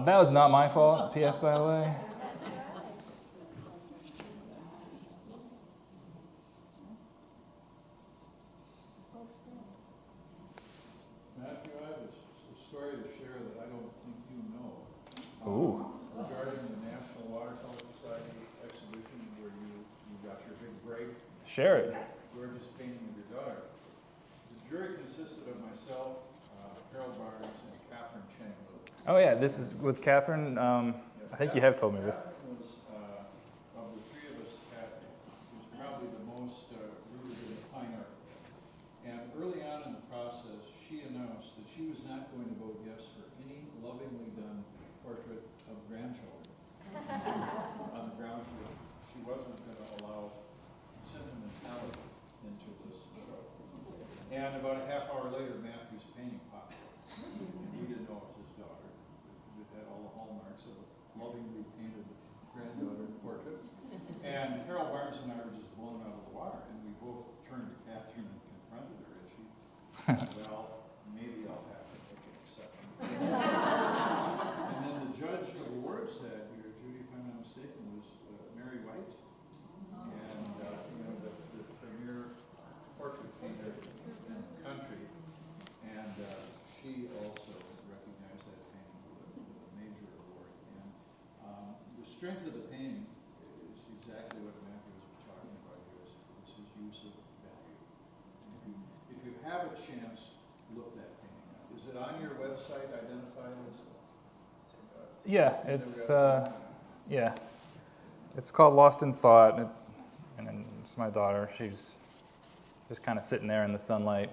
That was not my fault, P.S. by the way. Matthew, I have a story to share that I don't think you know. Ooh. Regarding the National Watercolor Society exhibition where you got your big break. Share it. Gorgeous painting of your daughter. The jury consisted of myself, Harold Barnes, and Catherine Chang. Oh yeah, this is with Catherine. I think you have told me this. Catherine was, of the three of us, Catherine was probably the most rooted in fine art. And early on in the process, she announced that she was not going to vote yes for any lovingly done portrait of grandchildren on the ground floor. She wasn't going to allow sentimentality into this show. And about a half hour later, Matthew's painting popped up. And we didn't know it was his daughter. It had all the hallmarks of a lovingly painted granddaughter portrait. And Carol Barnes and I were just blown out of the water, and we both turned to Catherine and confronted her, and she said, well, maybe I'll have to take an exception. And then the judge of awards that year, Judy, if I'm not mistaken, was Mary White. And, the premier portrait painter in the country. And she also recognized that painting with an strength of the painting is exactly what Matthew was talking about here, is his use of value. And if you have a chance, look that painting up. Is it on your website identified as? Yeah, yeah. It's called Lost in Thought, and then it's my daughter. She's just kind of sitting there in the sunlight.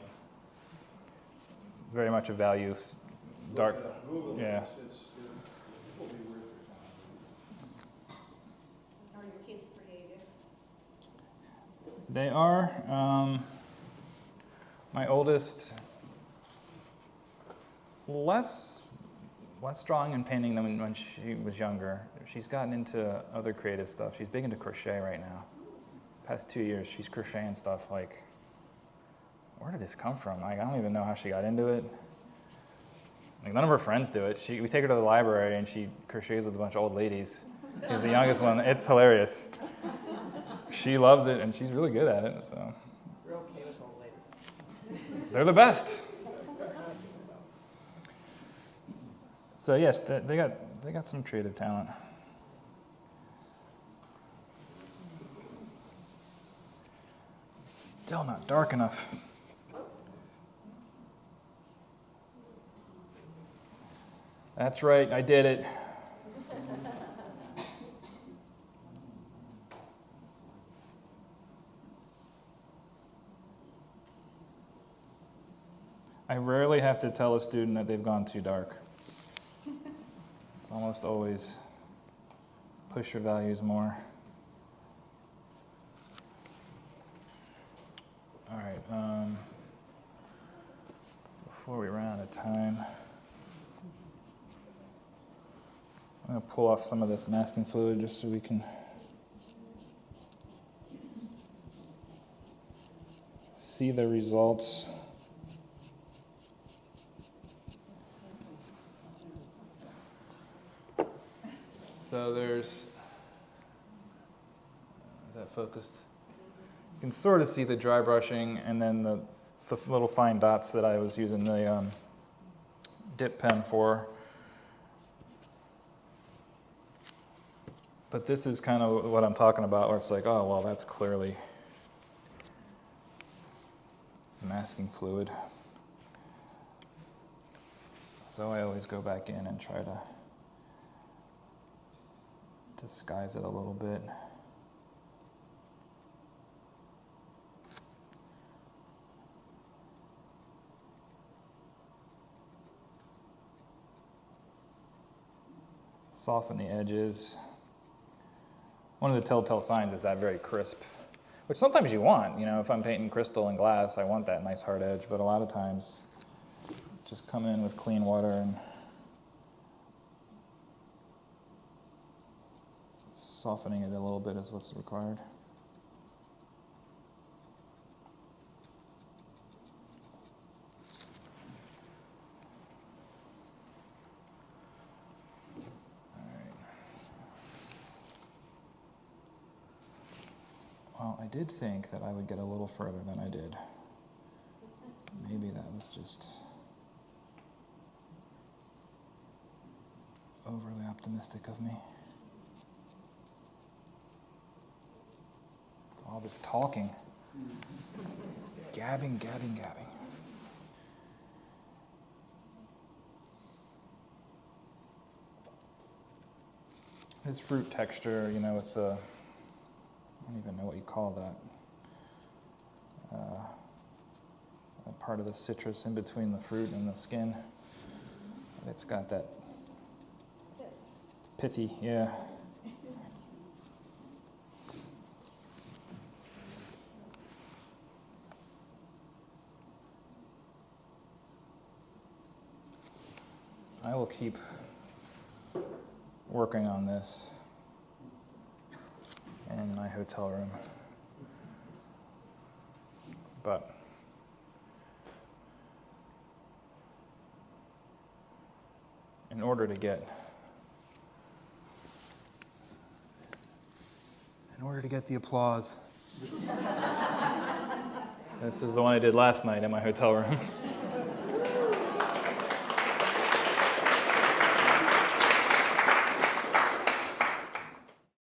Very much a value, dark. Look it up. Google it. Yeah. It will be worth your time. Are your kids creative? They are. My oldest, less strong in painting than when she was younger. She's gotten into other creative stuff. She's big into crochet right now. Past 2 years, she's crocheting stuff like, where did this come from? Like, I don't even know how she got into it. Like, none of her friends do it. We take her to the library and she crochets with a bunch of old ladies. She's the youngest one. It's hilarious. She loves it and she's really good at it. So We're okay with old ladies. they're the best. So yes, they got some creative talent. Still not dark enough. That's right, I did it. I rarely have to tell a student that they've gone too dark. It's almost always push your values more. All right, before we run out of time, I'm going to pull off some of this masking fluid just so we can see the results. So there's, is that focused? You can sort of see the dry brushing and then the little fine dots that I was using the dip pen for. But this is kind of what I'm talking about, where it's like, oh, well, that's clearly masking fluid. So I always go back in and try to disguise it a little bit. Soften the edges. One of the telltale signs is that very crisp, which sometimes you want. You know, if I'm painting crystal and glass, I want that nice hard edge, but a lot of times just come in with clean water and softening it a little bit is what's required. Well, I did think that I would get a little further than I did. Maybe that was just overly optimistic of me. All this talking. Gabbing. His fruit texture, you know, with the, I don't even know what you call that. Part of the citrus in between the fruit and the skin. It's got that pitty, yeah. I will keep working on this in my hotel room. But in order to get the applause. This is the one I did last night in my hotel room.